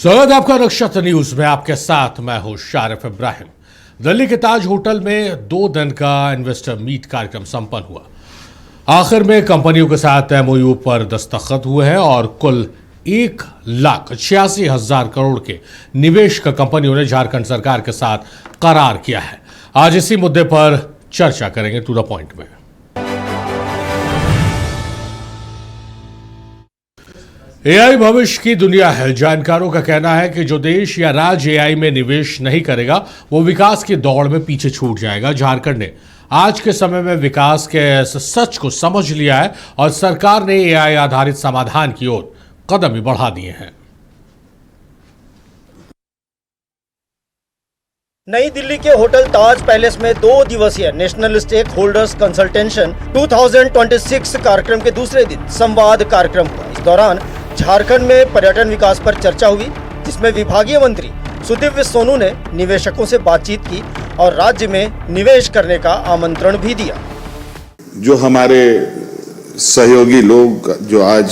स्वागत है आपका नक्षत्र न्यूज में। आपके साथ मैं हूं शारिफ इब्राहिम। दिल्ली के ताज होटल में 2 दिन का इन्वेस्टर मीट कार्यक्रम संपन्न हुआ। आखिर में कंपनियों के साथ एमओयू पर दस्तखत हुए हैं और कुल 1,86,000 करोड़ के निवेश का कंपनियों ने झारखंड सरकार के साथ करार किया है। आज इसी मुद्दे पर चर्चा करेंगे टू द पॉइंट में। एआई भविष्य की दुनिया है। जानकारों का कहना है कि जो देश या राज्य एआई में निवेश नहीं करेगा वो विकास की दौड़ में पीछे छूट जाएगा। झारखंड ने आज के समय में विकास के सच को समझ लिया है और सरकार ने एआई आधारित समाधान की ओर कदम भी बढ़ा दिए हैं। नई दिल्ली के होटल ताज पैलेस में 2 दिवसीय नेशनल स्टेक होल्डर्स कंसल्टेशन 2026 कार्यक्रम के दूसरे दिन संवाद कार्यक्रम हुआ। इस दौरान झारखंड में पर्यटन विकास पर चर्चा हुई, जिसमें विभागीय मंत्री सुदीव्य सोनू ने निवेशकों से बातचीत की और राज्य में निवेश करने का आमंत्रण भी दिया। जो हमारे सहयोगी लोग जो आज,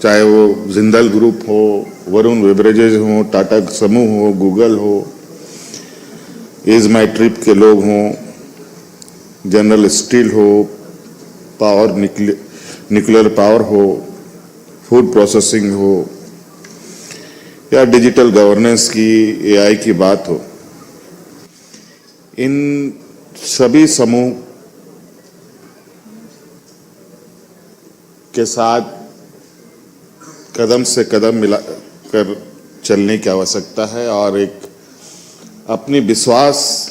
चाहे वो जिंदल ग्रुप हो, वरुण बेवरेजेज हो, टाटा समूह हो, गूगल हो, इज माई ट्रिप के लोग हों, जनरल स्टील हो, पावर न्यूक्लियर पावर हो, फूड प्रोसेसिंग हो या डिजिटल गवर्नेंस की, एआई की बात हो, इन सभी समूह के साथ कदम से कदम मिलाकर चलने की आवश्यकता है और एक अपनी विश्वास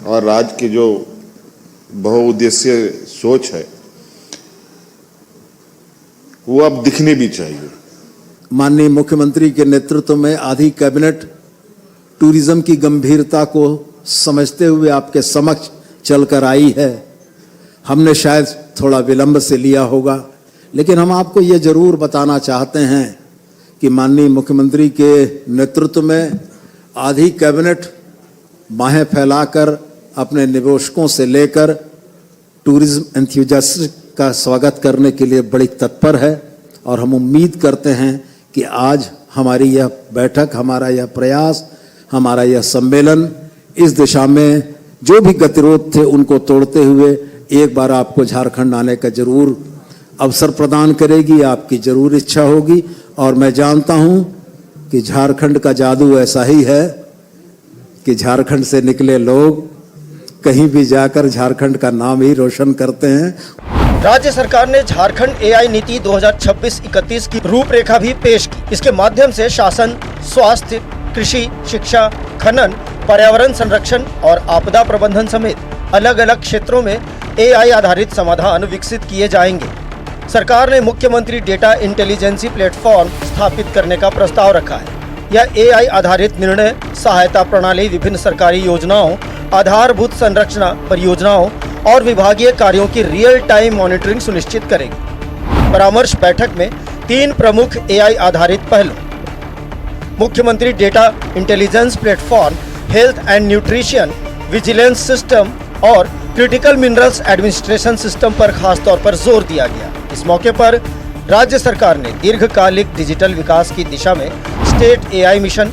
और राज्य की जो बहुउद्देशीय सोच है वो अब दिखनी भी चाहिए। माननीय मुख्यमंत्री के नेतृत्व में आधी कैबिनेट टूरिज्म की गंभीरता को समझते हुए आपके समक्ष चलकर आई है। हमने शायद थोड़ा विलंब से लिया होगा, लेकिन हम आपको ये जरूर बताना चाहते हैं कि माननीय मुख्यमंत्री के नेतृत्व में आधी कैबिनेट बाहें फैलाकर अपने निवेशकों से लेकर टूरिज्म एंथुसियास्ट का स्वागत करने के लिए बड़ी तत्पर है और हम उम्मीद करते हैं कि आज हमारी यह बैठक, हमारा यह प्रयास, हमारा यह सम्मेलन इस दिशा में जो भी गतिरोध थे उनको तोड़ते हुए एक बार आपको झारखंड आने का जरूर अवसर प्रदान करेगी। आपकी जरूर इच्छा होगी और मैं जानता हूं कि झारखंड का जादू ऐसा ही है कि झारखंड से निकले लोग कहीं भी जाकर झारखंड का नाम ही रोशन करते हैं। राज्य सरकार ने झारखंड एआई नीति 2026-31 की रूपरेखा भी पेश की। इसके माध्यम से शासन, स्वास्थ्य, कृषि, शिक्षा, खनन, पर्यावरण संरक्षण और आपदा प्रबंधन समेत अलग अलग क्षेत्रों में एआई आधारित समाधान विकसित किए जाएंगे। सरकार ने मुख्यमंत्री डेटा इंटेलिजेंसी प्लेटफॉर्म स्थापित करने का प्रस्ताव रखा है। यह एआई आधारित निर्णय सहायता प्रणाली विभिन्न सरकारी योजनाओं, आधारभूत संरचना परियोजनाओं और विभागीय कार्यों की रियल टाइम मॉनिटरिंग सुनिश्चित करेगी। परामर्श बैठक में 3 प्रमुख एआई आधारित पहलू, मुख्यमंत्री data intelligence platform, health and nutrition vigilance system और क्रिटिकल मिनरल्स एडमिनिस्ट्रेशन सिस्टम पर खास तौर पर जोर दिया गया। इस मौके पर राज्य सरकार ने दीर्घकालिक डिजिटल विकास की दिशा में state AI mission,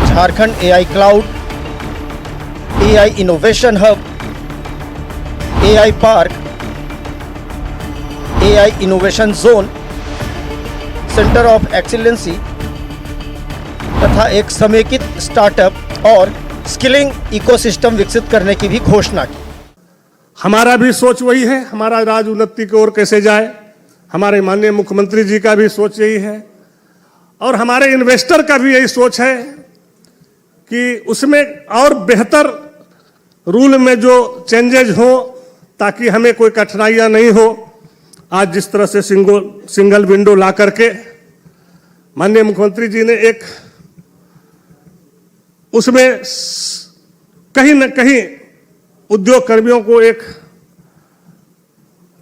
Jharkhand AI cloud, AI innovation hub, AI park, AI innovation zone, centre of excellency तथा एक समेकित स्टार्टअप और स्किलिंग इकोसिस्टम विकसित करने की भी घोषणा की। हमारा भी सोच वही है, हमारा राज्य उन्नति की ओर कैसे जाए। हमारे माननीय मुख्यमंत्री जी का भी सोच यही है और हमारे इन्वेस्टर का भी यही सोच है कि उसमें और बेहतर रूल में जो चेंजेज हो ताकि हमें कोई कठिनाइयां नहीं हो। आज जिस तरह से सिंगल विंडो ला करके माननीय मुख्यमंत्री जी ने एक उसमें कहीं न कहीं उद्योग कर्मियों को एक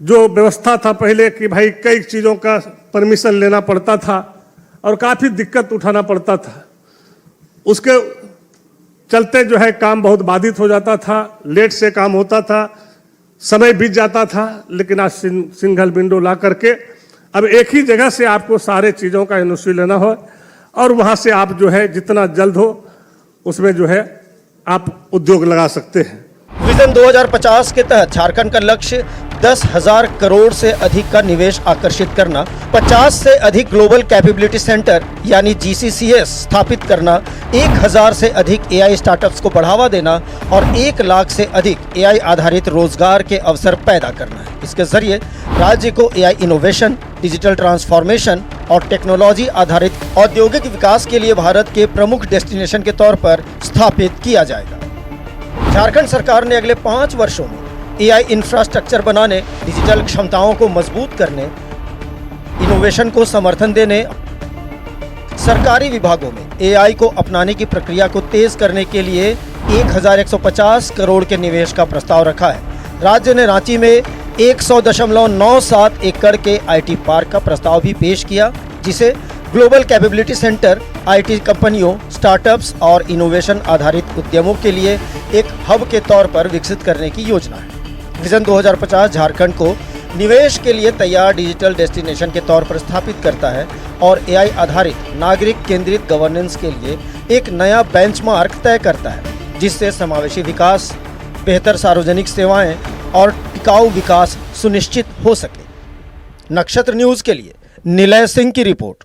जो व्यवस्था था पहले कि भाई कई चीज़ों का परमिशन लेना पड़ता था और काफ़ी दिक्कत उठाना पड़ता था, उसके चलते जो है काम बहुत बाधित हो जाता था, लेट से काम होता था, समय बीत जाता था। लेकिन आज सिंगल विंडो ला करके अब एक ही जगह से आपको सारे चीज़ों का एनओसी लेना हो और वहाँ से आप जो है जितना जल्द हो उसमें जो है आप उद्योग लगा सकते हैं। विजन 2050 के तहत झारखंड का लक्ष्य 10,000 करोड़ से अधिक का निवेश आकर्षित करना, 50 से अधिक ग्लोबल कैपेबिलिटी सेंटर यानी GCCS स्थापित करना, 1,000 से अधिक AI स्टार्टअप्स को बढ़ावा देना और 1 लाख से अधिक AI आधारित रोजगार के अवसर पैदा करना है। इसके जरिए राज्य को AI इनोवेशन, डिजिटल ट्रांसफॉर्मेशन और टेक्नोलॉजी आधारित औद्योगिक विकास के लिए भारत के प्रमुख डेस्टिनेशन के तौर पर स्थापित किया जाएगा। झारखंड सरकार ने अगले 5 वर्षों में AI इंफ्रास्ट्रक्चर बनाने, डिजिटल क्षमताओं को मजबूत करने, इनोवेशन को समर्थन देने, सरकारी विभागों में AI को अपनाने की प्रक्रिया को तेज करने के लिए 1,150 करोड़ के निवेश का प्रस्ताव रखा है। राज्य ने रांची में 100.97 एकड़ के IT पार्क का प्रस्ताव भी पेश किया, जिसे ग्लोबल कैपेबिलिटी सेंटर, IT कंपनियों, स्टार्टअप्स और इनोवेशन आधारित उद्यमों के लिए एक हब के तौर पर विकसित करने की योजना है। विजन 2050 झारखंड को निवेश के लिए तैयार डिजिटल डेस्टिनेशन के तौर पर स्थापित करता है और AI आधारित नागरिक केंद्रित गवर्नेंस के लिए एक नया बेंचमार्क तय करता है, जिससे समावेशी विकास, बेहतर सार्वजनिक सेवाएं और टिकाऊ विकास सुनिश्चित हो सके। नक्षत्र न्यूज के लिए निलय सिंह की रिपोर्ट।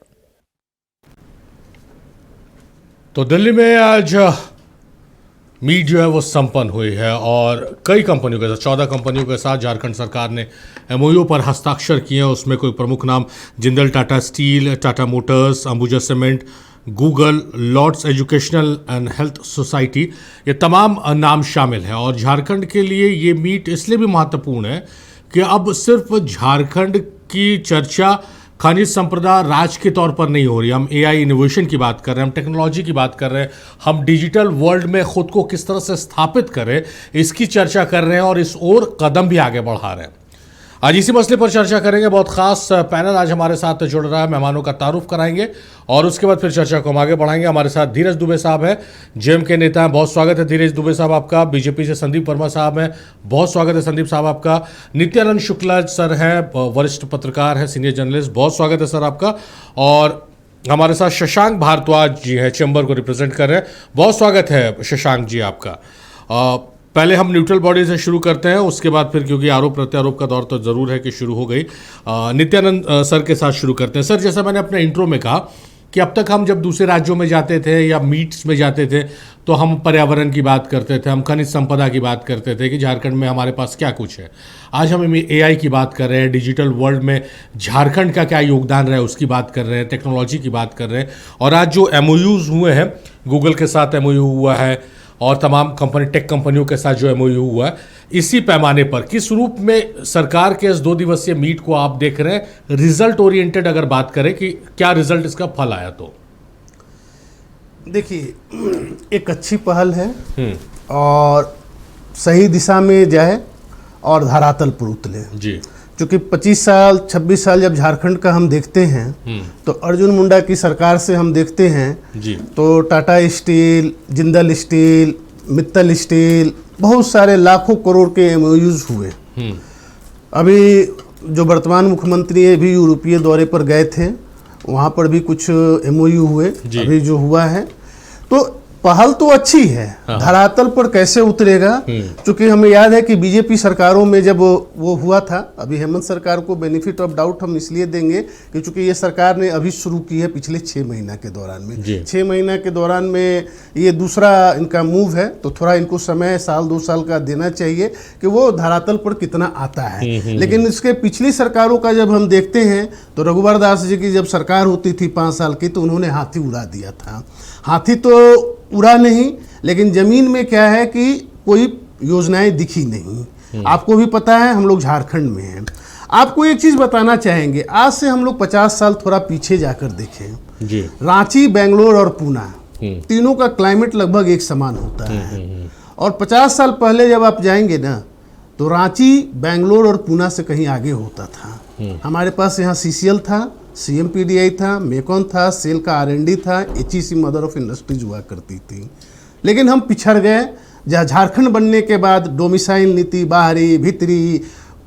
तो दिल्ली में आज मीट जो है वो संपन्न हुई है और कई कंपनियों के साथ 14 कंपनियों के साथ झारखंड सरकार ने MOU पर हस्ताक्षर किए हैं। उसमें कोई प्रमुख नाम Jindal Tata steel, Tata motors, Ambuja cement, Google, Lords educational and health society, ये तमाम नाम शामिल हैं। और झारखंड के लिए ये मीट इसलिए भी महत्वपूर्ण है कि अब सिर्फ झारखंड की चर्चा खनिज संपदा राज्य के तौर पर नहीं हो रही। हम AI इनोवेशन की बात कर रहे हैं, हम टेक्नोलॉजी की बात कर रहे हैं, हम डिजिटल वर्ल्ड में खुद को किस तरह से स्थापित करें इसकी चर्चा कर रहे हैं और इस ओर कदम भी आगे बढ़ा रहे हैं। आज इसी मसले पर चर्चा करेंगे। बहुत खास पैनल आज हमारे साथ जुड़ रहा है, मेहमानों का तारुफ कराएंगे और उसके बाद फिर चर्चा को हम आगे बढ़ाएंगे। हमारे साथ धीरज दुबे साहब हैं, JM के नेता हैं, बहुत स्वागत है धीरज दुबे साहब आपका। बीजेपी से संदीप वर्मा साहब हैं, बहुत स्वागत है संदीप साहब आपका। नित्यानंद शुक्ला सर हैं, वरिष्ठ पत्रकार हैं, सीनियर जर्नलिस्ट, बहुत स्वागत है सर आपका। और हमारे साथ शशांक भारद्वाज जी हैं, चैम्बर को रिप्रेजेंट कर रहे हैं, बहुत स्वागत है शशांक जी आपका। पहले हम न्यूट्रल बॉडी से शुरू करते हैं, उसके बाद फिर क्योंकि आरोप प्रत्यारोप का दौर तो ज़रूर है कि शुरू हो गई, नित्यानंद सर के साथ शुरू करते हैं। सर, जैसा मैंने अपने इंट्रो में कहा कि अब तक हम जब दूसरे राज्यों में जाते थे या मीट्स में जाते थे तो हम पर्यावरण की बात करते थे, हम खनिज संपदा की बात करते थे कि झारखंड में हमारे पास क्या कुछ है। आज हम AI की बात कर रहे हैं, डिजिटल वर्ल्ड में झारखंड का क्या योगदान रहा है उसकी बात कर रहे हैं, टेक्नोलॉजी की बात कर रहे हैं। और आज जो MOUs हुए हैं, गूगल के साथ MOU हुआ है और तमाम टेक कंपनियों के साथ जो MOU हुआ है, इसी पैमाने पर किस रूप में सरकार के इस 2 दिवसीय मीट को आप देख रहे हैं? रिजल्ट ओरिएंटेड अगर बात करें कि क्या रिजल्ट इसका फल आया, तो देखिए एक अच्छी पहल है और सही दिशा में जाए और धरातल पर उतरे जी। क्योंकि 25 साल 26 साल जब झारखंड का हम देखते हैं तो अर्जुन मुंडा की सरकार से हम देखते हैं जी, तो Tata steel, Jindal steel, Mittal steel, बहुत सारे लाखों करोड़ के MOUs हुए। अभी जो वर्तमान मुख्यमंत्री है भी यूरोपीय दौरे पर गए थे, वहाँ पर भी कुछ MOU हुए अभी जो हुआ है। तो पहल तो अच्छी है, धरातल पर कैसे उतरेगा, क्योंकि हमें याद है कि बीजेपी सरकारों में जब वो हुआ था, अभी हेमंत सरकार को बेनिफिट ऑफ डाउट हम इसलिए देंगे कि चूंकि ये सरकार ने अभी शुरू की है पिछले 6 महीना के दौरान में, 6 महीना के दौरान में ये दूसरा इनका मूव है, तो थोड़ा इनको समय 1-2 साल का देना चाहिए कि वो धरातल पर कितना आता है। लेकिन इसके पिछली सरकारों का जब हम देखते हैं तो रघुवर दास जी की जब सरकार होती थी 5 साल की, तो उन्होंने हाथी उड़ा दिया था। हाथी तो उड़ा नहीं, लेकिन जमीन में क्या है कि कोई योजनाएं दिखी नहीं। आपको भी पता है, हम लोग झारखंड में हैं। आपको एक चीज बताना चाहेंगे, आज से हम लोग 50 साल थोड़ा पीछे जाकर देखें जी। रांची, बेंगलोर और पूना, तीनों का क्लाइमेट लगभग एक समान होता है। और 50 साल पहले जब आप जाएंगे ना, तो रांची, बेंगलोर और पूना से कहीं आगे होता था। हमारे पास यहाँ CCL था, CMPDI था, मेकॉन था, सेल का R&D था, HEC मदर ऑफ इंडस्ट्रीज हुआ करती थी। लेकिन हम पिछड़ गए। जहाँ झारखंड बनने के बाद डोमिसाइल नीति, बाहरी भीतरी,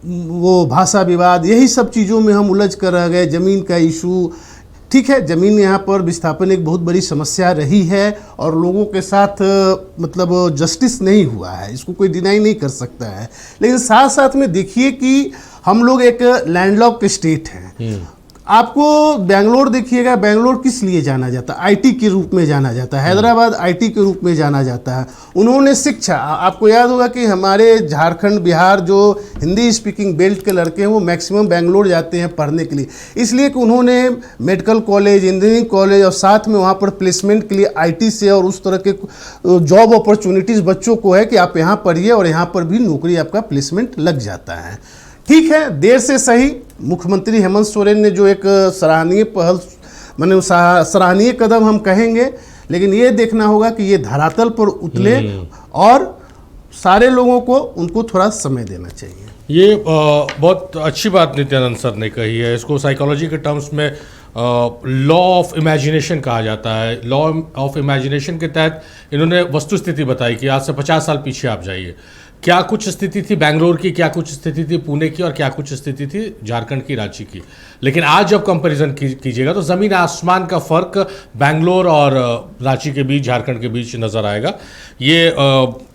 वो भाषा विवाद, यही सब चीज़ों में हम उलझ कर रह गए। ज़मीन का इशू, ठीक है, ज़मीन यहाँ पर विस्थापन एक बहुत बड़ी समस्या रही है और लोगों के साथ मतलब जस्टिस नहीं हुआ है, इसको कोई डिनाई नहीं कर सकता है। लेकिन साथ साथ में देखिए कि हम लोग एक लैंडलॉक्ड स्टेट हैं। आपको बेंगलोर देखिएगा, बेंगलोर किस लिए जाना जाता है? आईटी के रूप में जाना जाता है। हैदराबाद आईटी के रूप में जाना जाता है। उन्होंने शिक्षा, आपको याद होगा कि हमारे झारखंड, बिहार जो हिंदी स्पीकिंग बेल्ट के लड़के हैं वो मैक्सिमम बेंगलोर जाते हैं पढ़ने के लिए, इसलिए कि उन्होंने मेडिकल कॉलेज, इंजीनियरिंग कॉलेज और साथ में वहाँ पर प्लेसमेंट के लिए आईटी से और उस तरह के जॉब अपॉर्चुनिटीज़ बच्चों को है कि आप यहाँ पढ़िए और यहाँ पर भी नौकरी, आपका प्लेसमेंट लग जाता है। ठीक है, देर से सही मुख्यमंत्री हेमंत सोरेन ने जो एक सराहनीय पहल, माने सराहनीय कदम हम कहेंगे, लेकिन ये देखना होगा कि ये धरातल पर उतरे और सारे लोगों को उनको थोड़ा समय देना चाहिए। ये बहुत अच्छी बात नित्यानंद सर ने कही है। इसको साइकोलॉजी के टर्म्स में लॉ ऑफ इमेजिनेशन कहा जाता है। लॉ ऑफ इमेजिनेशन के तहत इन्होंने वस्तुस्थिति बताई कि आज से 50 साल पीछे आप जाइए, क्या कुछ स्थिति थी बेंगलोर की, क्या कुछ स्थिति थी पुणे की और क्या कुछ स्थिति थी झारखंड की, रांची की। लेकिन आज जब कंपैरिजन कीजिएगा तो ज़मीन आसमान का फ़र्क बेंगलोर और रांची के बीच, झारखंड के बीच नज़र आएगा। ये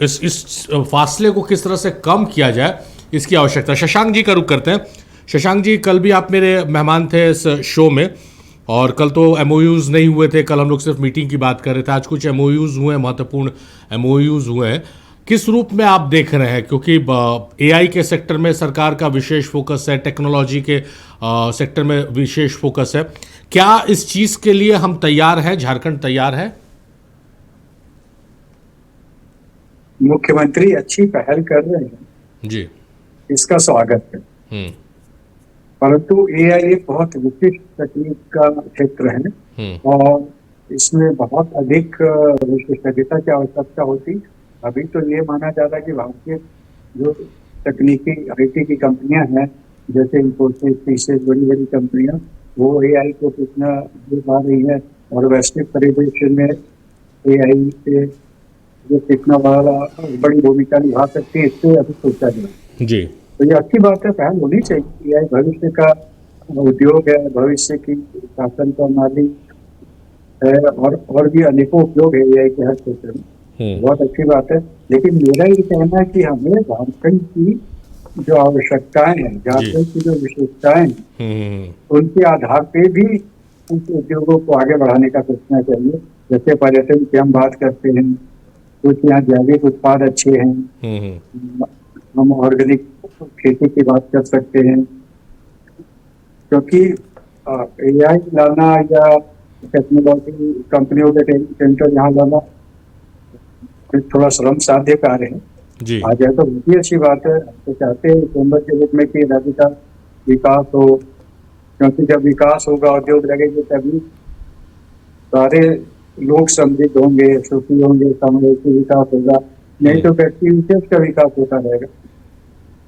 इस फासले को किस तरह से कम किया जाए, इसकी आवश्यकता। शशांक जी का रुख करते हैं। शशांक जी, कल भी आप मेरे मेहमान थे इस शो में और कल तो एमओयूज़ नहीं हुए थे, कल हम लोग सिर्फ मीटिंग की बात कर रहे थे। आज कुछ एमओयूज़ हुए हैं, महत्वपूर्ण एमओयूज़ हुए हैं। किस रूप में आप देख रहे हैं? क्योंकि एआई के सेक्टर में सरकार का विशेष फोकस है, टेक्नोलॉजी के सेक्टर में विशेष फोकस है। क्या इस चीज़ के लिए हम तैयार हैं, झारखंड तैयार है? मुख्यमंत्री अच्छी पहल कर रहे हैं जी, इसका स्वागत है, परंतु एआई एक बहुत विशिष्ट तकनीक का क्षेत्र है और इसमें बहुत अधिक विशेषज्ञता की आवश्यकता होती। अभी तो ये माना जा रहा है कि भारतीय जो तकनीकी आईटी की कंपनियां हैं, जैसे इन्फोसिस, टीसीएस, बड़ी बड़ी कंपनियां, वो एआई को कितना दे पा रही है और वैश्विक परिदृश्य में एआई से जो कितना बड़ी भूमिका निभा सकती है, इससे अभी सोचा जाए जी। तो ये अच्छी बात है, पहल होनी चाहिए। एआई भविष्य का उद्योग है, भविष्य की शासन प्रणाली है और भी अनेकों उपयोग है एआई के हर क्षेत्र में। बहुत अच्छी बात है, लेकिन मेरा ये कहना है कि हमें झारखंड की जो आवश्यकताएं हैं, झारखंड की जो विशेषताएं हैं, उनके आधार पे भी उन उद्योगों को आगे बढ़ाने का सोचना चाहिए। जैसे पर्यटन की हम बात करते हैं, कुछ यहाँ जैविक उत्पाद अच्छे हैं, हम ऑर्गेनिक खेती की बात कर सकते हैं, क्योंकि एआई लाना या टेक्नोलॉजी कंपनियों के सेंटर यहाँ लाना थोड़ा श्रम साध्य कार्य है। आ जाए तो बहुत ही अच्छी बात है। तो चाहते हैं केंद्र के रूप में कि राज्य का विकास हो, क्योंकि जब विकास होगा, उद्योग लगेंगे, तभी सारे लोग समृद्ध होंगे, सुखी होंगे, सामूहिक विकास होगा। नहीं तो व्यक्ति विशेष का विकास होता रहेगा।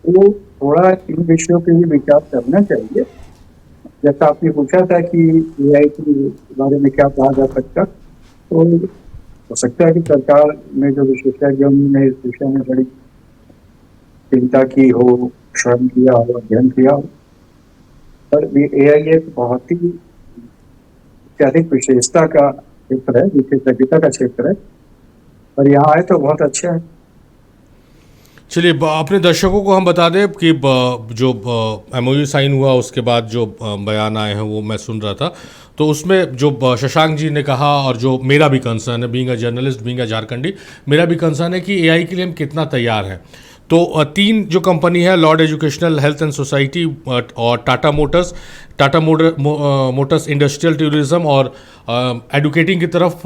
तो थोड़ा इन विषयों के लिए विचार करना चाहिए। जैसा आपने पूछा था कि एआई के बारे में क्या कहा जा सकता, तो हो सकता है कि सरकार में जो विशेषज्ञों ने इस विषय में बड़ी चिंता की हो, श्रम किया हो, अध्ययन किया हो, पर एआई एक बहुत ही अत्यधिक विशेषता का क्षेत्र है, विशेषज्ञता का क्षेत्र है, पर यहाँ आए तो बहुत अच्छा है। चलिए, अपने दर्शकों को हम बता दें कि जो एमओयू साइन हुआ उसके बाद जो बयान आए हैं वो मैं सुन रहा था, तो उसमें जो शशांक जी ने कहा और जो मेरा भी कंसर्न है, being a journalist, being a Jharkhandi, मेरा भी कंसर्न है कि एआई के लिए हम कितना तैयार हैं। तो 3 जो कंपनी है, Lord educational health and society और टाटा मोटर्स इंडस्ट्रियल टूरिज्म और एडुकेटिंग की तरफ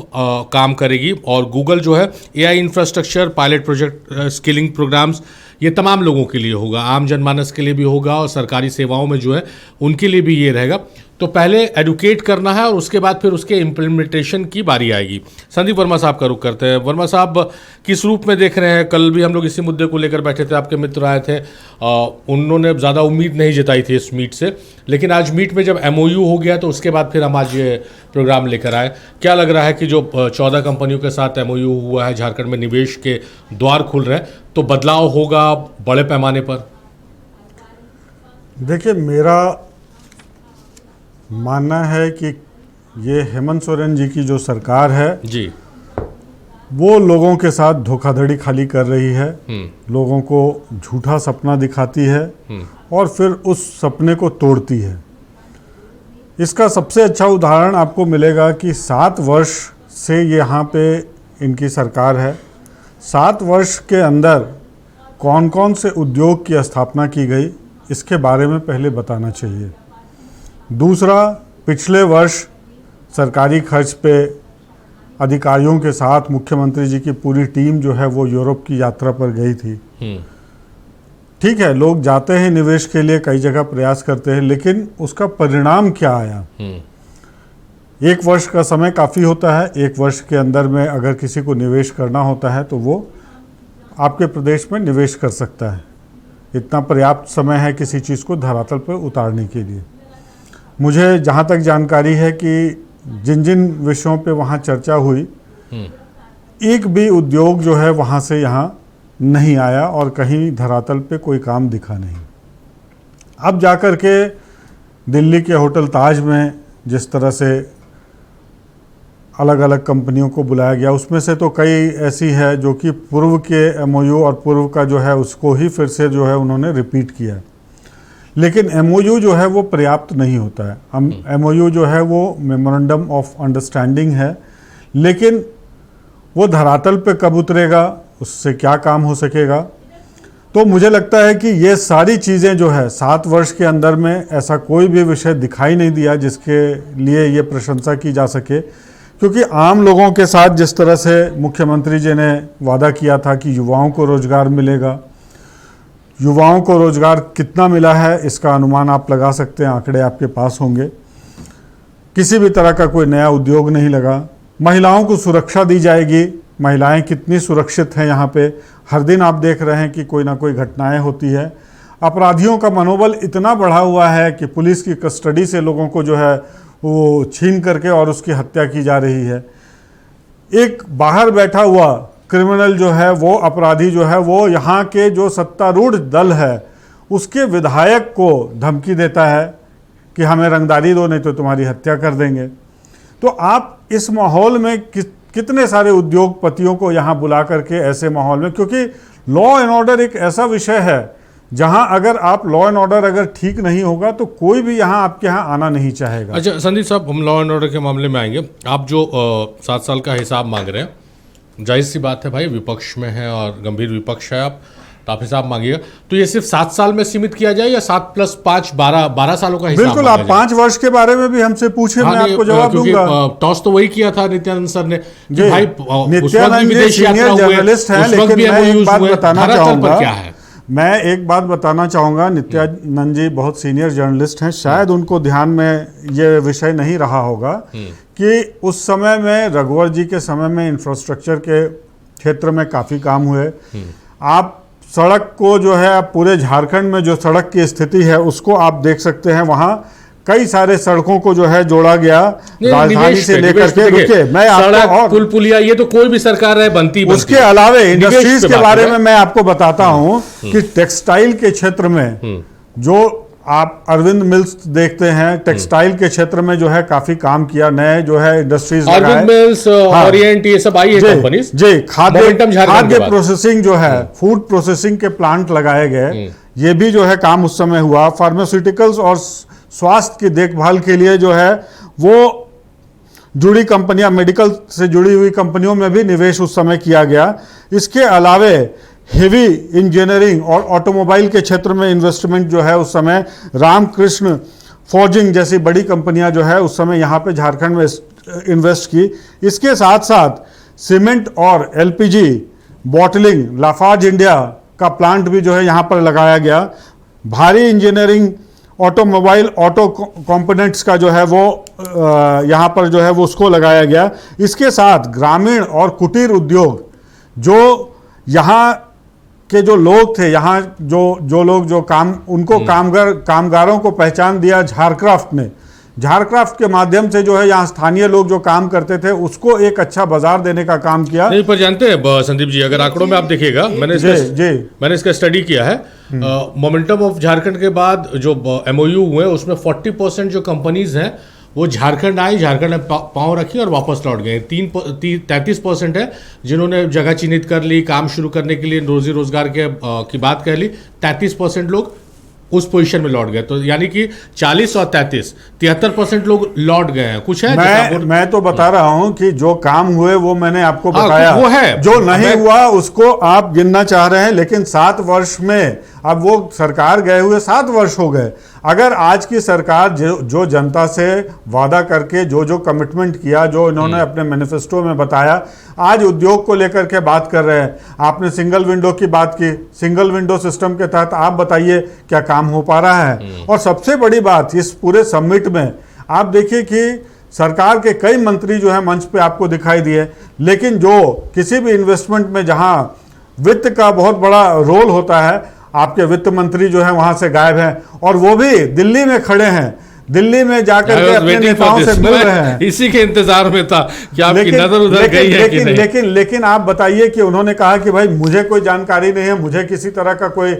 काम करेगी, और गूगल जो है AI infrastructure, pilot project, skilling programmes, ये तमाम लोगों के लिए होगा, आम जनमानस के लिए भी होगा और सरकारी सेवाओं में जो है उनके लिए भी ये रहेगा। तो पहले एडुकेट करना है और उसके बाद फिर उसके इम्प्लीमेंटेशन की बारी आएगी। संदीप वर्मा साहब का रुख करते हैं। वर्मा साहब, किस रूप में देख रहे हैं? कल भी हम लोग इसी मुद्दे को लेकर बैठे थे, आपके मित्र आए थे, उन्होंने ज़्यादा उम्मीद नहीं जताई थी इस मीट से, लेकिन आज मीट में जब एमओयू हो गया तो उसके बाद फिर हम आज ये प्रोग्राम लेकर आए। क्या लग रहा है कि जो 14 कंपनियों के साथ एमओयू हुआ है, झारखंड में निवेश के द्वार खुल रहे हैं, तो बदलाव होगा बड़े पैमाने पर? देखिए, मेरा मानना है कि ये हेमंत सोरेन जी की जो सरकार है जी, वो लोगों के साथ धोखाधड़ी खाली कर रही है, लोगों को झूठा सपना दिखाती है और फिर उस सपने को तोड़ती है। इसका सबसे अच्छा उदाहरण आपको मिलेगा कि 7 वर्ष से यहाँ पे इनकी सरकार है। 7 वर्ष के अंदर कौन कौन से उद्योग की स्थापना की गई, इसके बारे में पहले बताना चाहिए। दूसरा, पिछले वर्ष सरकारी खर्च पे अधिकारियों के साथ मुख्यमंत्री जी की पूरी टीम जो है वो यूरोप की यात्रा पर गई थी। ठीक है, लोग जाते हैं निवेश के लिए, कई जगह प्रयास करते हैं, लेकिन उसका परिणाम क्या आया? 1 वर्ष का समय काफ़ी होता है। 1 वर्ष के अंदर में अगर किसी को निवेश करना होता है तो वो आपके प्रदेश में निवेश कर सकता है। इतना पर्याप्त समय है किसी चीज़ को धरातल पर उतारने के लिए। मुझे जहाँ तक जानकारी है कि जिन जिन विषयों पे वहाँ चर्चा हुई, एक भी उद्योग जो है वहाँ से यहाँ नहीं आया और कहीं धरातल पे कोई काम दिखा नहीं। अब जाकर के दिल्ली के होटल ताज में जिस तरह से अलग अलग कंपनियों को बुलाया गया, उसमें से तो कई ऐसी है जो कि पूर्व के एमओयू और पूर्व का जो है उसको ही फिर से जो है उन्होंने रिपीट किया। लेकिन एमओयू जो है वो पर्याप्त नहीं होता है। एमओयू जो है वो मेमोरेंडम ऑफ अंडरस्टैंडिंग है, लेकिन वो धरातल पे कब उतरेगा, उससे क्या काम हो सकेगा? तो मुझे लगता है कि ये सारी चीज़ें जो है 7 वर्ष के अंदर में ऐसा कोई भी विषय दिखाई नहीं दिया जिसके लिए ये प्रशंसा की जा सके। क्योंकि आम लोगों के साथ जिस तरह से मुख्यमंत्री जी ने वादा किया था कि युवाओं को रोजगार मिलेगा, युवाओं को रोजगार कितना मिला है इसका अनुमान आप लगा सकते हैं, आंकड़े आपके पास होंगे। किसी भी तरह का कोई नया उद्योग नहीं लगा। महिलाओं को सुरक्षा दी जाएगी, महिलाएं कितनी सुरक्षित हैं यहाँ पे, हर दिन आप देख रहे हैं कि कोई ना कोई घटनाएं होती है। अपराधियों का मनोबल इतना बढ़ा हुआ है कि पुलिस की कस्टडी से लोगों को जो है वो छीन करके और उसकी हत्या की जा रही है। एक बाहर बैठा हुआ क्रिमिनल जो है, वो अपराधी जो है, वो यहाँ के जो सत्तारूढ़ दल है उसके विधायक को धमकी देता है कि हमें रंगदारी दो नहीं तो तुम्हारी हत्या कर देंगे। तो आप इस माहौल में कितने सारे उद्योगपतियों को यहाँ बुला करके ऐसे माहौल में, क्योंकि लॉ एंड ऑर्डर एक ऐसा विषय है जहां अगर आप लॉ एंड ऑर्डर अगर ठीक नहीं होगा तो कोई भी यहाँ आपके यहाँ आना नहीं चाहेगा। अच्छा संदीप साहब, हम लॉ एंड ऑर्डर के मामले में आएंगे। आप जो 7 साल का हिसाब मांग रहे हैं, जाहिर सी बात है भाई, विपक्ष में है और गंभीर विपक्ष है आप, तो आप हिसाब मांगिएगा। तो ये सिर्फ 7 साल में सीमित किया जाए या 7 + 5 12 सालों का हिसाब? बिल्कुल, आप 5 वर्ष के बारे में भी हमसे पूछे, मैं आपको जवाब दूंगा। टॉस तो वही किया था नित्यानंद सर ने जी भाई, नित्यानंद जी सीनियर जर्नलिस्ट हैं, लेकिन मैं एक बात बताना चाहूंगा, क्या है मैं एक बात बताना चाहूँगा, नित्यानंद जी बहुत सीनियर जर्नलिस्ट हैं, शायद उनको ध्यान में ये विषय नहीं रहा होगा कि उस समय में रघुवर जी के समय में इंफ्रास्ट्रक्चर के क्षेत्र में काफ़ी काम हुए। आप सड़क को जो है पूरे झारखंड में जो सड़क की स्थिति है उसको आप देख सकते हैं, वहाँ कई सारे सड़कों को जो है जोड़ा गया राजधानी से लेकर के। रुके, मैं आपको और पुल पुलिया ये तो कोई भी सरकार है बनती उसके अलावे इंडस्ट्रीज के बारे में मैं आपको बताता हूं कि टेक्सटाइल के क्षेत्र में जो आप अरविंद मिल्स देखते हैं, टेक्सटाइल के क्षेत्र में जो है काफी काम किया, नए जो है इंडस्ट्रीज अरविंद मिल्स, ओरिएंट, ये सब आई है कंपनीज जी। खाद्य प्रोसेसिंग जो है, फूड प्रोसेसिंग के प्लांट लगाए गए, ये भी जो है काम उस समय हुआ। फार्मास्यूटिकल्स और स्वास्थ्य की देखभाल के लिए जो है वो जुड़ी कंपनियां, मेडिकल से जुड़ी हुई कंपनियों में भी निवेश उस समय किया गया। इसके अलावे हेवी इंजीनियरिंग और ऑटोमोबाइल के क्षेत्र में इन्वेस्टमेंट जो है उस समय रामकृष्ण फोर्जिंग जैसी बड़ी कंपनियां जो है उस समय यहाँ पे झारखंड में इन्वेस्ट की। इसके साथ साथ सीमेंट और एलपीजी बॉटलिंग, लाफार्ज इंडिया का प्लांट भी जो है यहाँ पर लगाया गया। भारी इंजीनियरिंग, ऑटोमोबाइल, ऑटो कंपोनेंट्स का जो है वो यहाँ पर जो है वो उसको लगाया गया। इसके साथ ग्रामीण और कुटीर उद्योग, जो यहाँ के जो लोग थे, यहाँ जो लोग जो काम, उनको कामगारों को पहचान दिया झारक्राफ्ट ने। झारक्राफ्ट के माध्यम से जो है यहाँ स्थानीय लोग जो काम करते थे उसको एक अच्छा बाजार देने का काम किया। नहीं, पर जानते हैं संदीप जी, अगर आंकड़ों में आप देखिएगा, मैंने इसका स्टडी किया है, मोमेंटम ऑफ झारखंड के बाद जो एमओयू हुए उसमें 40% जो कंपनीज हैं वो झारखंड आए, झारखंड में पाँव रखी और वापस लौट गए। 33% है जिन्होंने जगह चिन्हित कर ली, काम शुरू करने के लिए रोजी रोजगार की बात कह ली। 33% लोग उस पोजीशन में लौट गए। तो यानी कि 40 और 33, 73% लोग लौट गए हैं। कुछ है मैं तो बता रहा हूं कि जो काम हुए वो मैंने आपको बताया, वो है। जो नहीं हुआ उसको आप गिनना चाह रहे हैं, लेकिन 7 वर्ष में अब वो सरकार गए हुए 7 वर्ष हो गए। अगर आज की सरकार जो जनता से वादा करके जो कमिटमेंट किया, जो इन्होंने अपने मैनिफेस्टो में बताया, आज उद्योग को लेकर के बात कर रहे हैं। आपने सिंगल विंडो की बात की, सिंगल विंडो सिस्टम के तहत आप बताइए क्या काम हो पा रहा है। और सबसे बड़ी बात इस पूरे समिट में आप देखिए कि सरकार के कई मंत्री जो है मंच पे आपको दिखाई दिए, लेकिन जो किसी भी इन्वेस्टमेंट में जहां वित्त का बहुत बड़ा रोल होता है, आपके वित्त मंत्री जो है वहां से गायब हैं, और वो भी दिल्ली में खड़े हैं, दिल्ली में जाकर के अपने नेताओं से मिल रहे हैं। इसी के इंतजार में था कि आपकी नजर उधर गई है कि नहीं। लेकिन आप बताइए कि उन्होंने कहा कि भाई मुझे कोई जानकारी नहीं है, मुझे किसी तरह का कोई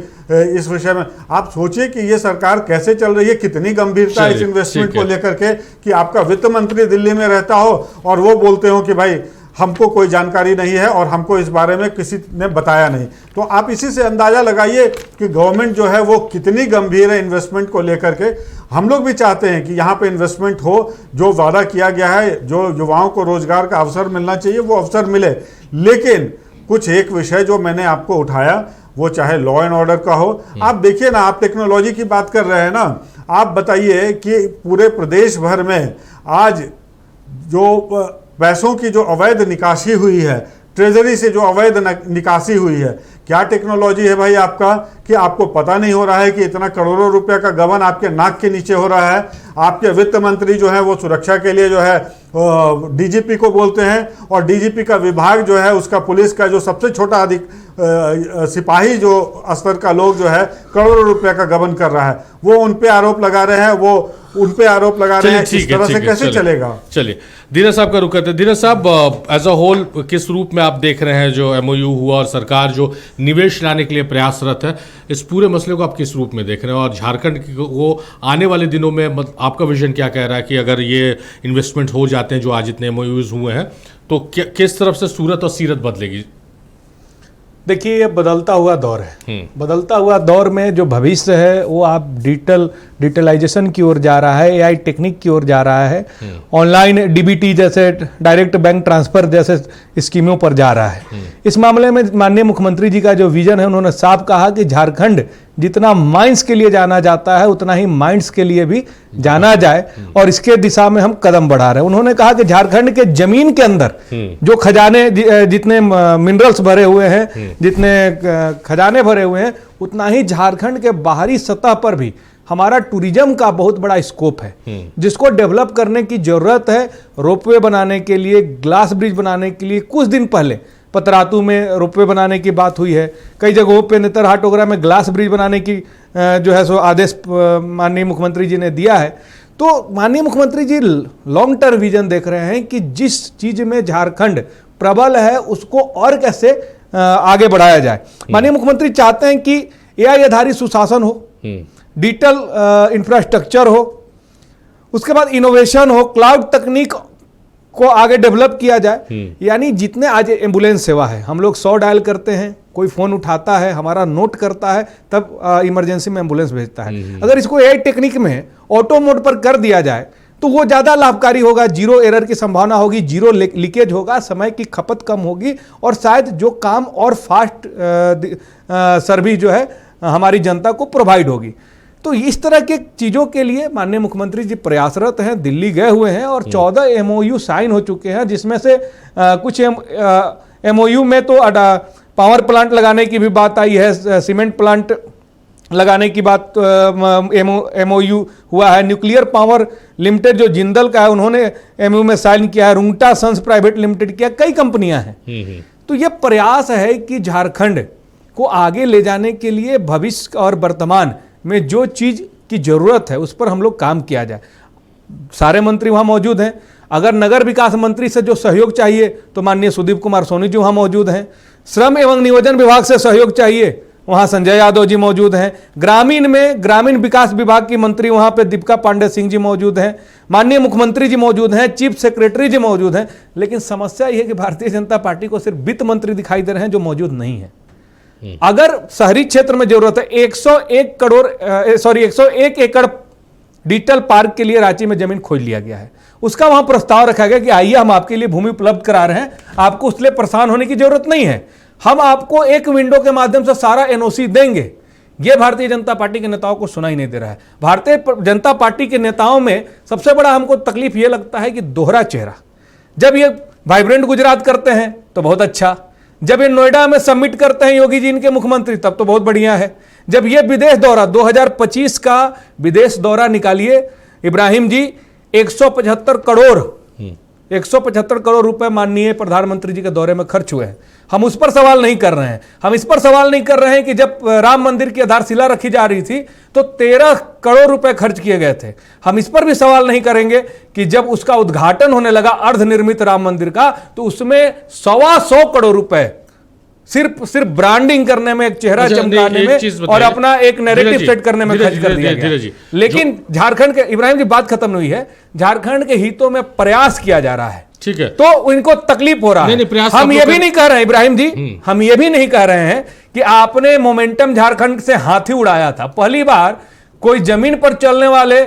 इस विषय में। आप सोचिए कि ये सरकार कैसे चल रही है, कितनी गंभीरता है इस इन्वेस्टमेंट को लेकर के कि आपका वित्त मंत्री दिल्ली में रहता हो और वो बोलते हो कि भाई हमको कोई जानकारी नहीं है और हमको इस बारे में किसी ने बताया नहीं। तो आप इसी से अंदाजा लगाइए कि गवर्नमेंट जो है वो कितनी गंभीर है इन्वेस्टमेंट को लेकर के। हम लोग भी चाहते हैं कि यहाँ पे इन्वेस्टमेंट हो, जो वादा किया गया है, जो युवाओं को रोजगार का अवसर मिलना चाहिए वो अवसर मिले। लेकिन कुछ एक विषय जो मैंने आपको उठाया, वो चाहे लॉ एंड ऑर्डर का हो, आप देखिए ना, आप टेक्नोलॉजी की बात कर रहे हैं ना, आप बताइए कि पूरे प्रदेश भर में आज जो पैसों की जो अवैध निकासी हुई है, ट्रेजरी से जो अवैध निकासी हुई है, क्या टेक्नोलॉजी है भाई आपका कि आपको पता नहीं हो रहा है कि इतना करोड़ों रुपए का गबन आपके नाक के नीचे हो रहा है। आपके वित्त मंत्री जो है वो सुरक्षा के लिए जो है डीजीपी को बोलते हैं, और डीजीपी का विभाग जो है उसका पुलिस का जो सबसे छोटा सिपाही जो स्तर का लोग जो है करोड़ों रुपए का गबन कर रहा है, वो उन पे आरोप लगा रहे हैं, वो उन पे आरोप लगा रहे हैं। इस तरह से कैसे चलेगा? चलिए धीरज साहब का रुख करते हैं। धीरज साहब, एज अ होल किस रूप में आप देख रहे हैं जो एमओयू हुआ और सरकार जो निवेश लाने के लिए प्रयासरत है, इस पूरे मसले को आप किस रूप में देख रहे हैं? और झारखंड को आने वाले दिनों में आपका विजन क्या कह रहा है कि अगर ये इन्वेस्टमेंट हो जाते हैं जो आज इतने एमओयूज हुए हैं, तो किस तरफ से सूरत और सीरत बदलेगी? देखिए, ये बदलता हुआ दौर है। बदलता हुआ दौर में जो भविष्य है वो आप डिजिटलाइजेशन की ओर जा रहा है, एआई टेक्निक की ओर जा रहा है, ऑनलाइन डीबीटी जैसे डायरेक्ट बैंक ट्रांसफर जैसे स्कीमों पर जा रहा है। इस मामले में माननीय मुख्यमंत्री जी का जो विजन है, उन्होंने साफ कहा कि झारखंड जितना माइंस के लिए जाना जाता है उतना ही माइंड्स के लिए भी जाना जाए, और इसके दिशा में हम कदम बढ़ा रहे हैं। उन्होंने कहा कि झारखंड के जमीन के अंदर जो खजाने, जितने मिनरल्स भरे हुए हैं, जितने खजाने भरे हुए हैं, उतना ही झारखंड के बाहरी सतह पर भी हमारा टूरिज्म का बहुत बड़ा स्कोप है, जिसको डेवलप करने की जरूरत है। रोपवे बनाने के लिए, ग्लास ब्रिज बनाने के लिए, कुछ दिन पहले पतरातू में रोपवे बनाने की बात हुई है, कई जगहों पे नेतरहाट वगैरह में ग्लास ब्रिज बनाने की जो है सो आदेश माननीय मुख्यमंत्री जी ने दिया है। तो माननीय मुख्यमंत्री जी लॉन्ग टर्म विजन देख रहे हैं कि जिस चीज में झारखंड प्रबल है उसको और कैसे आगे बढ़ाया जाए। माननीय मुख्यमंत्री चाहते हैं कि एआई आधारित सुशासन हो, डिजिटल इंफ्रास्ट्रक्चर हो, उसके बाद इनोवेशन हो, क्लाउड तकनीक को आगे डेवलप किया जाए। यानी जितने आज एम्बुलेंस सेवा है, हम लोग 100 डायल करते हैं, कोई फोन उठाता है, हमारा नोट करता है, तब इमरजेंसी में एम्बुलेंस भेजता है। अगर इसको एआई टेक्निक में ऑटो मोड पर कर दिया जाए तो वो ज़्यादा लाभकारी होगा, जीरो एरर की संभावना होगी, जीरो लीकेज होगा, समय की खपत कम होगी, और शायद जो काम और फास्ट सर्विस जो है हमारी जनता को प्रोवाइड होगी। तो इस तरह के चीज़ों के लिए माननीय मुख्यमंत्री जी प्रयासरत हैं, दिल्ली गए हुए हैं, और 14 एमओयू साइन हो चुके हैं, जिसमें से कुछ एमओयू में तो पावर प्लांट लगाने की भी बात आई है, सीमेंट प्लांट लगाने की बात एमओयू हुआ है। न्यूक्लियर पावर लिमिटेड जो जिंदल का है, उन्होंने एमओयू में साइन किया है, रुंगटा सन्स प्राइवेट लिमिटेड किया, कई कंपनियां हैं। तो ये प्रयास है कि झारखंड को आगे ले जाने के लिए भविष्य और वर्तमान में जो चीज़ की ज़रूरत है उस पर हम लोग काम किया जाए। सारे मंत्री वहाँ मौजूद हैं। अगर नगर विकास मंत्री से जो सहयोग चाहिए तो माननीय सुदीप कुमार सोनी जी वहाँ मौजूद हैं। श्रम एवं नियोजन विभाग से सहयोग चाहिए वहां संजय यादव जी मौजूद हैं। ग्रामीण में ग्रामीण विकास विभाग की मंत्री वहां पे दीपिका पांडे सिंह जी मौजूद हैं, माननीय मुख्यमंत्री जी मौजूद हैं, चीफ सेक्रेटरी जी मौजूद हैं। लेकिन समस्या यह है कि भारतीय जनता पार्टी को सिर्फ वित्त मंत्री दिखाई दे रहे हैं जो मौजूद नहीं है। अगर शहरी क्षेत्र में जरूरत है 101 एकड़ डिजिटल पार्क के लिए रांची में जमीन खोज लिया गया है, उसका वहां प्रस्ताव रखा गया कि आइए हम आपके लिए भूमि उपलब्ध करा रहे हैं, आपको उसके लिए परेशान होने की जरूरत नहीं है, हम आपको एक विंडो के माध्यम से सारा एनओसी देंगे। यह भारतीय जनता पार्टी के नेताओं को सुनाई नहीं दे रहा है। भारतीय जनता पार्टी के नेताओं में सबसे बड़ा हमको तकलीफ यह लगता है कि दोहरा चेहरा। जब ये वाइब्रेंट गुजरात करते हैं तो बहुत अच्छा, जब ये नोएडा में सबमिट करते हैं योगी जी इनके मुख्यमंत्री तब तो बहुत बढ़िया है, जब ये विदेश दौरा 2025 का विदेश दौरा निकालिए इब्राहिम जी, 175 करोड़ रुपए माननीय प्रधानमंत्री जी के दौरे में खर्च हुए हैं। हम उस पर सवाल नहीं कर रहे हैं। हम इस पर सवाल नहीं कर रहे हैं कि जब राम मंदिर की आधारशिला रखी जा रही थी तो 13 करोड़ रुपए खर्च किए गए थे। हम इस पर भी सवाल नहीं करेंगे कि जब उसका उद्घाटन होने लगा अर्धनिर्मित राम मंदिर का तो उसमें 125 करोड़ रुपए सिर्फ ब्रांडिंग करने में, एक चेहरा चमकाने में और अपना एक नैरेटिव सेट करने में खर्च कर दिया गया। लेकिन झारखंड के, इब्राहिम जी बात खत्म नहीं हुई है, झारखंड के हितों में प्रयास किया जा रहा है, ठीक है, तो इनको तकलीफ हो रहा है। हम ये भी नहीं कह रहे हैं इब्राहिम जी, हम ये भी नहीं कह रहे हैं कि आपने मोमेंटम झारखंड से हाथी उड़ाया था। पहली बार कोई जमीन पर चलने वाले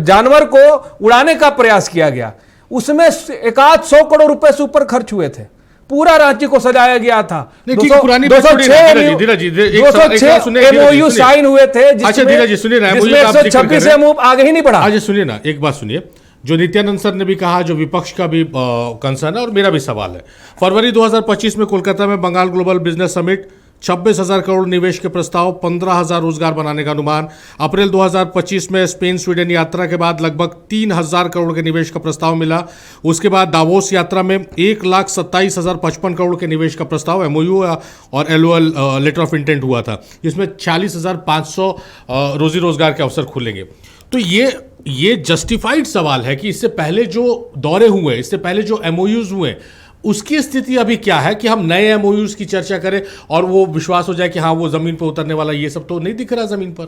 जानवर को उड़ाने का प्रयास किया गया, उसमें 100 करोड़ रुपए से ऊपर खर्च हुए थे। पूरा रांची को सजाया गया था। 206 एमओयू साइन हुए थे जिसमें 126 एमओयू आगे ही नहीं बढ़ा। आज सुनिए ना, एक बात सुनिए, जो नित्यानंद सर ने भी कहा, जो विपक्ष का भी कंसर्न है और मेरा भी सवाल है। फरवरी 2025 में कोलकाता में Bengal global business summit, 26,000 crore निवेश के प्रस्ताव, 15,000 रोजगार बनाने का अनुमान। अप्रैल 2025 में स्पेन स्वीडन यात्रा के बाद लगभग 3,000 करोड़ के निवेश का प्रस्ताव मिला। उसके बाद दावोस यात्रा में 1,27,055 करोड़ के निवेश का प्रस्ताव, एमओयू और एलओएल लेटर ऑफ इंटेंट हुआ था, जिसमें 40,500 रोजी रोजगार के अवसर खुलेंगे। तो ये जस्टिफाइड सवाल है कि इससे पहले जो दौरे हुए, इससे पहले जो एमओयूज हुए, उसकी स्थिति अभी क्या है कि हम नए एमओयूज की चर्चा करें और वो विश्वास हो जाए कि हाँ वो जमीन पर उतरने वाला, ये सब तो नहीं दिख रहा जमीन पर।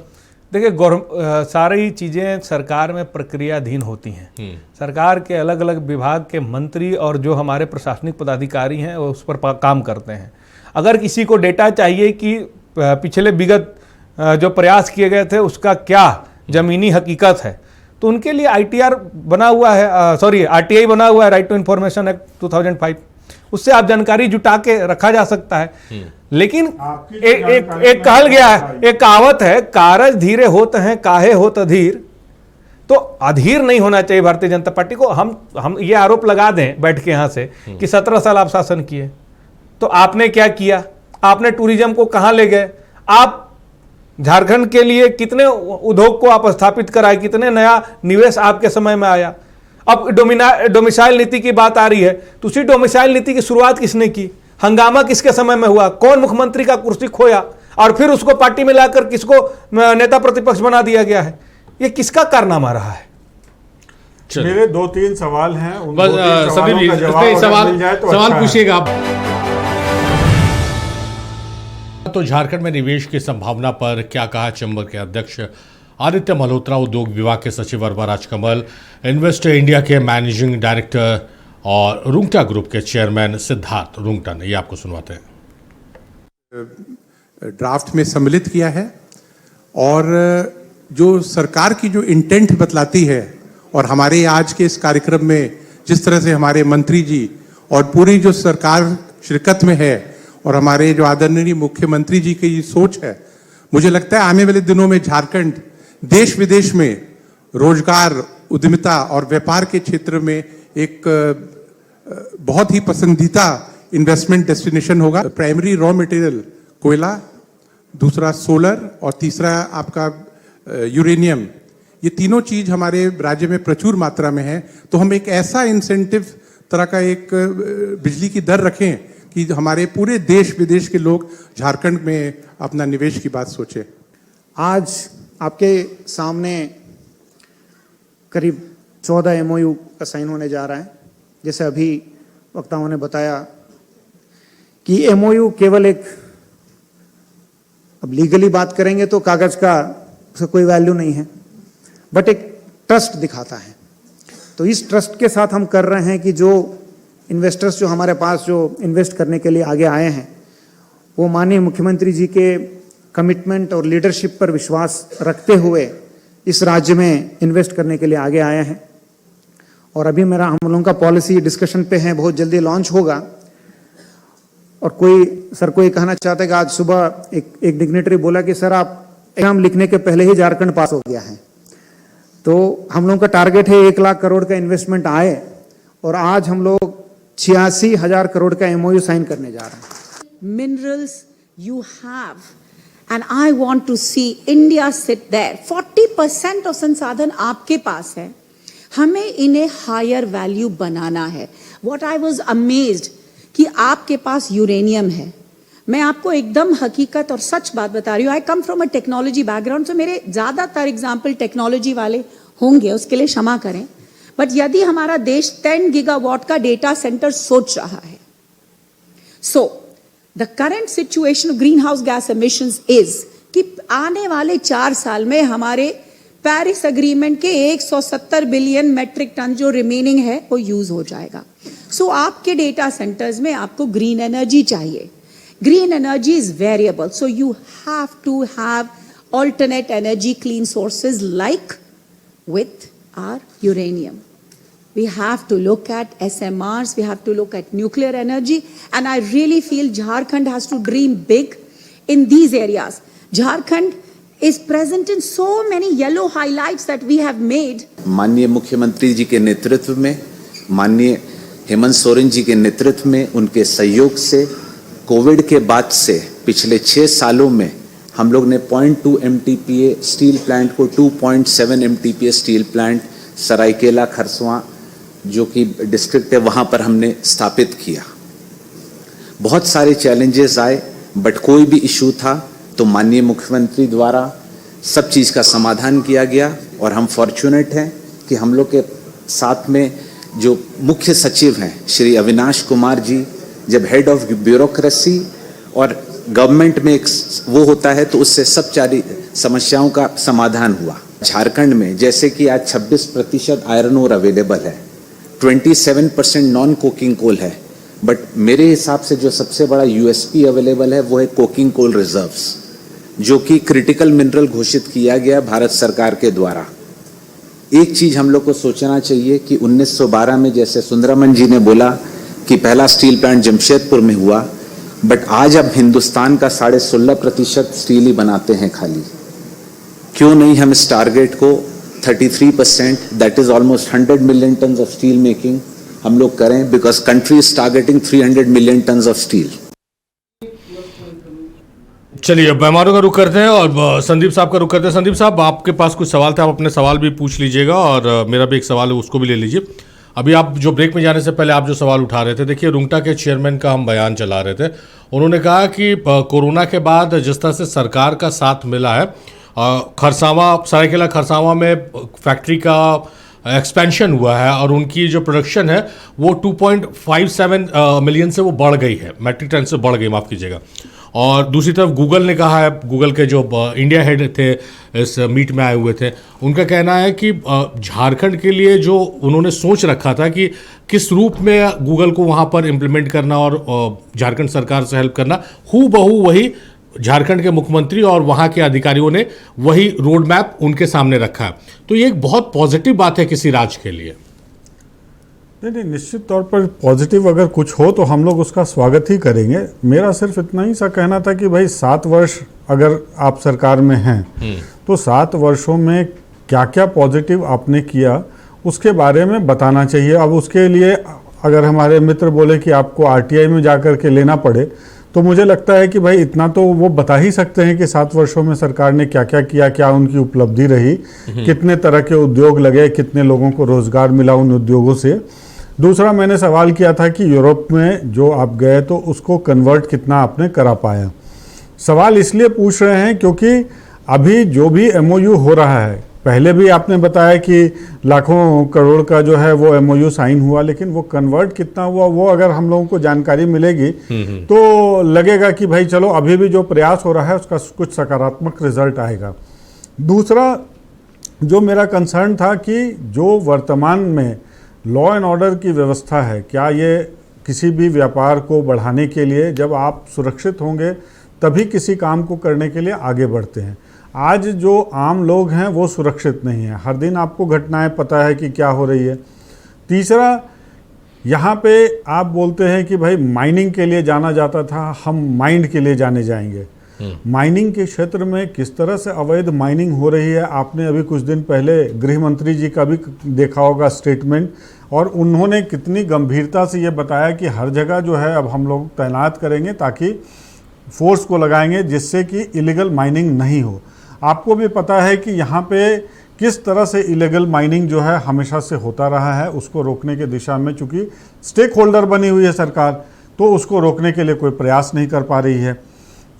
देखिए सारी चीज़ें सरकार में प्रक्रियाधीन होती हैं। सरकार के अलग अलग विभाग के मंत्री और जो हमारे प्रशासनिक पदाधिकारी हैं वो उस पर काम करते हैं। अगर किसी को डेटा चाहिए कि पिछले विगत जो प्रयास किए गए थे उसका क्या ज़मीनी हकीकत है, तो उनके लिए आईटीआर बना हुआ है, आरटीआई बना हुआ है, राइट टू इन्फॉर्मेशन एक्ट 2005, उससे आप जानकारी जुटा के रखा जा सकता है। लेकिन एक कहल गया है, एक कहावत है, कारज धीरे होते हैं काहे होत अधीर। तो अधीर नहीं होना चाहिए भारतीय जनता पार्टी को। हम ये आरोप लगा दें बैठ के यहां से कि 17 साल आप शासन किए, तो आपने क्या किया, आपने टूरिज्म को कहां ले गए, आप झारखंड के लिए कितने उद्योग को आप स्थापित कराए, कितने नया निवेश आपके समय में आया। अब डोमिसाइल नीति की बात आ रही है, तो उसी डोमिसाइल नीति की शुरुआत किसने की, हंगामा किसके समय में हुआ, कौन मुख्यमंत्री का कुर्सी खोया और फिर उसको पार्टी में लाकर किसको नेता प्रतिपक्ष बना दिया गया है, ये किसका कारनामा रहा है। मेरे 2-3 सवाल हैं, सवाल पूछिएगा आप। तो झारखंड में निवेश की संभावना पर क्या कहा चैम्बर के अध्यक्ष आदित्य मल्होत्रा, उद्योग विभाग के सचिव अरवा राजकमल, इन्वेस्ट इंडिया के मैनेजिंग डायरेक्टर और रुंगटा ग्रुप के चेयरमैन सिद्धार्थ रुंगटा ने, ये आपको सुनवाते हैं। ड्राफ्ट में सम्मिलित किया है और जो सरकार की जो इंटेंट बतलाती है और हमारे आज के इस कार्यक्रम में जिस तरह से हमारे मंत्री जी और पूरी जो सरकार शिरकत में है और हमारे जो आदरणीय मुख्यमंत्री जी की सोच है, मुझे लगता है आने वाले दिनों में झारखंड देश विदेश में रोजगार, उद्यमिता और व्यापार के क्षेत्र में एक बहुत ही पसंदीदा इन्वेस्टमेंट डेस्टिनेशन होगा। प्राइमरी रॉ मटेरियल कोयला, दूसरा सोलर और तीसरा आपका यूरेनियम, ये तीनों चीज हमारे राज्य में प्रचुर मात्रा में है। तो हम एक ऐसा इंसेंटिव तरह का एक बिजली की दर रखें कि हमारे पूरे देश विदेश के लोग झारखंड में अपना निवेश की बात सोचें। आज आपके सामने करीब 14 एमओयू का साइन होने जा रहा है। जैसे अभी वक्ताओं ने बताया कि एमओयू केवल एक अब लीगली बात करेंगे तो कागज का उसका कोई वैल्यू नहीं है, बट एक ट्रस्ट दिखाता है। तो इस ट्रस्ट के साथ हम कर रहे हैं कि जो इन्वेस्टर्स जो हमारे पास जो इन्वेस्ट करने के लिए आगे आए हैं, वो माननीय मुख्यमंत्री जी के कमिटमेंट और लीडरशिप पर विश्वास रखते हुए इस राज्य में इन्वेस्ट करने के लिए आगे आए हैं। और अभी मेरा हम लोगों का पॉलिसी डिस्कशन पे है, बहुत जल्दी लॉन्च होगा। और को ये कहना चाहता है कि आज सुबह एक डिग्नेटरी बोला कि सर आप एग्जाम लिखने के पहले ही झारखंड पास हो गया है। तो हम लोगों का टारगेट है 1 लाख करोड़ का इन्वेस्टमेंट आए, और आज हम लोग 86,000 करोड़ का एमओयू साइन करने जा रहे हैं। Minerals you have, and I want to see India sit there. 40% of संसाधन आपके पास है, हमें इन्हें हायर वैल्यू बनाना है। What I was amazed कि आपके पास यूरेनियम है। मैं आपको एकदम हकीकत और सच बात बता रही हूँ। I come from a technology background, तो मेरे ज़्यादातर एग्जाम्पल टेक्नोलॉजी वाले होंगे, उसके लिए क्षमा करें। बट यदि हमारा देश 10 गीगावाट का डेटा सेंटर सोच रहा है, so the current situation of green house gas emissions is कि आने वाले 4 साल में हमारे पेरिस अग्रीमेंट के 170 बिलियन मेट्रिक टन जो रिमेनिंग है वो यूज हो जाएगा। सो आपके डेटा सेंटर्स में आपको ग्रीन एनर्जी चाहिए। Green energy is variable, so you have to have alternate energy clean sources like with our uranium. We have to look at SMRs, we have to look at nuclear energy, and I really feel Jharkhand has to dream big in these areas. Jharkhand is present in so many yellow highlights that we have made. माननीय मुख्यमंत्री जी के नेतृत्व में, माननीय हेमंत सोरेन जी के नेतृत्व में, उनके सहयोग से कोविड के बाद से पिछले 6 सालों में हम लोग ने 0.2 MTPA स्टील प्लांट को 2.7 MTPA steel plant Saraikela Kharsawan जो कि डिस्ट्रिक्ट है वहाँ पर हमने स्थापित किया। बहुत सारे चैलेंजेस आए, बट कोई भी इशू था तो माननीय मुख्यमंत्री द्वारा सब चीज़ का समाधान किया गया। और हम फॉर्चुनेट हैं कि हम लोग के साथ में जो मुख्य सचिव हैं श्री अविनाश कुमार जी, जब हेड ऑफ ब्यूरोक्रेसी और गवर्नमेंट में एक वो होता है तो उससे सब सारी समस्याओं का समाधान हुआ। झारखंड में जैसे कि आज 26% आयरन ओर अवेलेबल है, 27% नॉन कोकिंग कोल है, बट मेरे हिसाब से जो सबसे बड़ा यूएसपी अवेलेबल है वो है कोकिंग कोल रिजर्व्स, जो कि क्रिटिकल मिनरल घोषित किया गया भारत सरकार के द्वारा। एक चीज हम लोग को सोचना चाहिए कि 1912 में जैसे सुंदरमन जी ने बोला कि पहला स्टील प्लांट जमशेदपुर में हुआ, बट आज अब हिंदुस्तान का 16.5% स्टील ही बनाते हैं खाली। क्यों नहीं हम इस टारगेट को 33%, that is almost 100 million ton of steel making हम लोग करें, because country is targeting 300 million ton of steel. चलिए अब मेहमानों का रुख करते हैं और संदीप साहब का रुख करते हैं। संदीप साहब, आपके पास कुछ सवाल थे, आप अपने सवाल भी पूछ लीजिएगा और मेरा भी एक सवाल है उसको भी ले लीजिए। अभी आप जो ब्रेक में जाने से पहले आप जो सवाल उठा रहे थे, देखिए रुंगटा के चेयरमैन का हम बयान चला रहे थे। उन्होंने कहा कि कोरोना के बाद जिस तरह से सरकार का साथ मिला है, खरसावां सरायकेला खरसावां में फैक्ट्री का एक्सपेंशन हुआ है और उनकी जो प्रोडक्शन है वो 2.57 मिलियन से वो बढ़ गई है, मैट्रिक टन से बढ़ गई, माफ़ कीजिएगा। और दूसरी तरफ गूगल ने कहा है, गूगल के जो इंडिया हेड थे इस मीट में आए हुए थे, उनका कहना है कि झारखंड के लिए जो उन्होंने सोच रखा था कि किस रूप में गूगल को वहाँ पर इम्प्लीमेंट करना और झारखंड सरकार से हेल्प करना, हूबहू वही झारखंड के मुख्यमंत्री और वहाँ के अधिकारियों ने वही रोड मैप उनके सामने रखा है। तो ये एक बहुत पॉजिटिव बात है किसी राज्य के लिए। नहीं, निश्चित तौर पर पॉजिटिव अगर कुछ हो तो हम लोग उसका स्वागत ही करेंगे। मेरा सिर्फ इतना ही सा कहना था कि भाई 7 वर्ष अगर आप सरकार में हैं तो 7 वर्षों में क्या क्या पॉजिटिव आपने किया उसके बारे में बताना चाहिए। अब उसके लिए अगर हमारे मित्र बोले कि आपको आरटीआई में जा कर के लेना पड़े, तो मुझे लगता है कि भाई इतना तो वो बता ही सकते हैं कि 7 वर्षों में सरकार ने क्या क्या किया, क्या उनकी उपलब्धि रही, कितने तरह के उद्योग लगे, कितने लोगों को रोजगार मिला उन उद्योगों से। दूसरा मैंने सवाल किया था कि यूरोप में जो आप गए तो उसको कन्वर्ट कितना आपने करा पाया। सवाल इसलिए पूछ रहे हैं क्योंकि अभी जो भी एमओयू हो रहा है, पहले भी आपने बताया कि लाखों करोड़ का जो है वो एमओयू साइन हुआ, लेकिन वो कन्वर्ट कितना हुआ वो अगर हम लोगों को जानकारी मिलेगी तो लगेगा कि भाई चलो अभी भी जो प्रयास हो रहा है उसका कुछ सकारात्मक रिजल्ट आएगा। दूसरा जो मेरा कंसर्न था कि जो वर्तमान में लॉ एंड ऑर्डर की व्यवस्था है, क्या ये किसी भी व्यापार को बढ़ाने के लिए, जब आप सुरक्षित होंगे तभी किसी काम को करने के लिए आगे बढ़ते हैं। आज जो आम लोग हैं वो सुरक्षित नहीं है, हर दिन आपको घटनाएं पता है कि क्या हो रही है। तीसरा, यहाँ पे आप बोलते हैं कि भाई माइनिंग के लिए जाना जाता था, हम माइंड के लिए जाने जाएंगे। माइनिंग के क्षेत्र में किस तरह से अवैध माइनिंग हो रही है, आपने अभी कुछ दिन पहले गृह मंत्री जी का भी देखा होगा स्टेटमेंट, और उन्होंने कितनी गंभीरता से ये बताया कि हर जगह जो है अब हम लोग तैनात करेंगे ताकि फोर्स को लगाएंगे जिससे कि इलीगल माइनिंग नहीं हो। आपको भी पता है कि यहाँ पे किस तरह से इलीगल माइनिंग जो है हमेशा से होता रहा है, उसको रोकने के दिशा में चूंकि स्टेक होल्डर बनी हुई है सरकार, तो उसको रोकने के लिए कोई प्रयास नहीं कर पा रही है।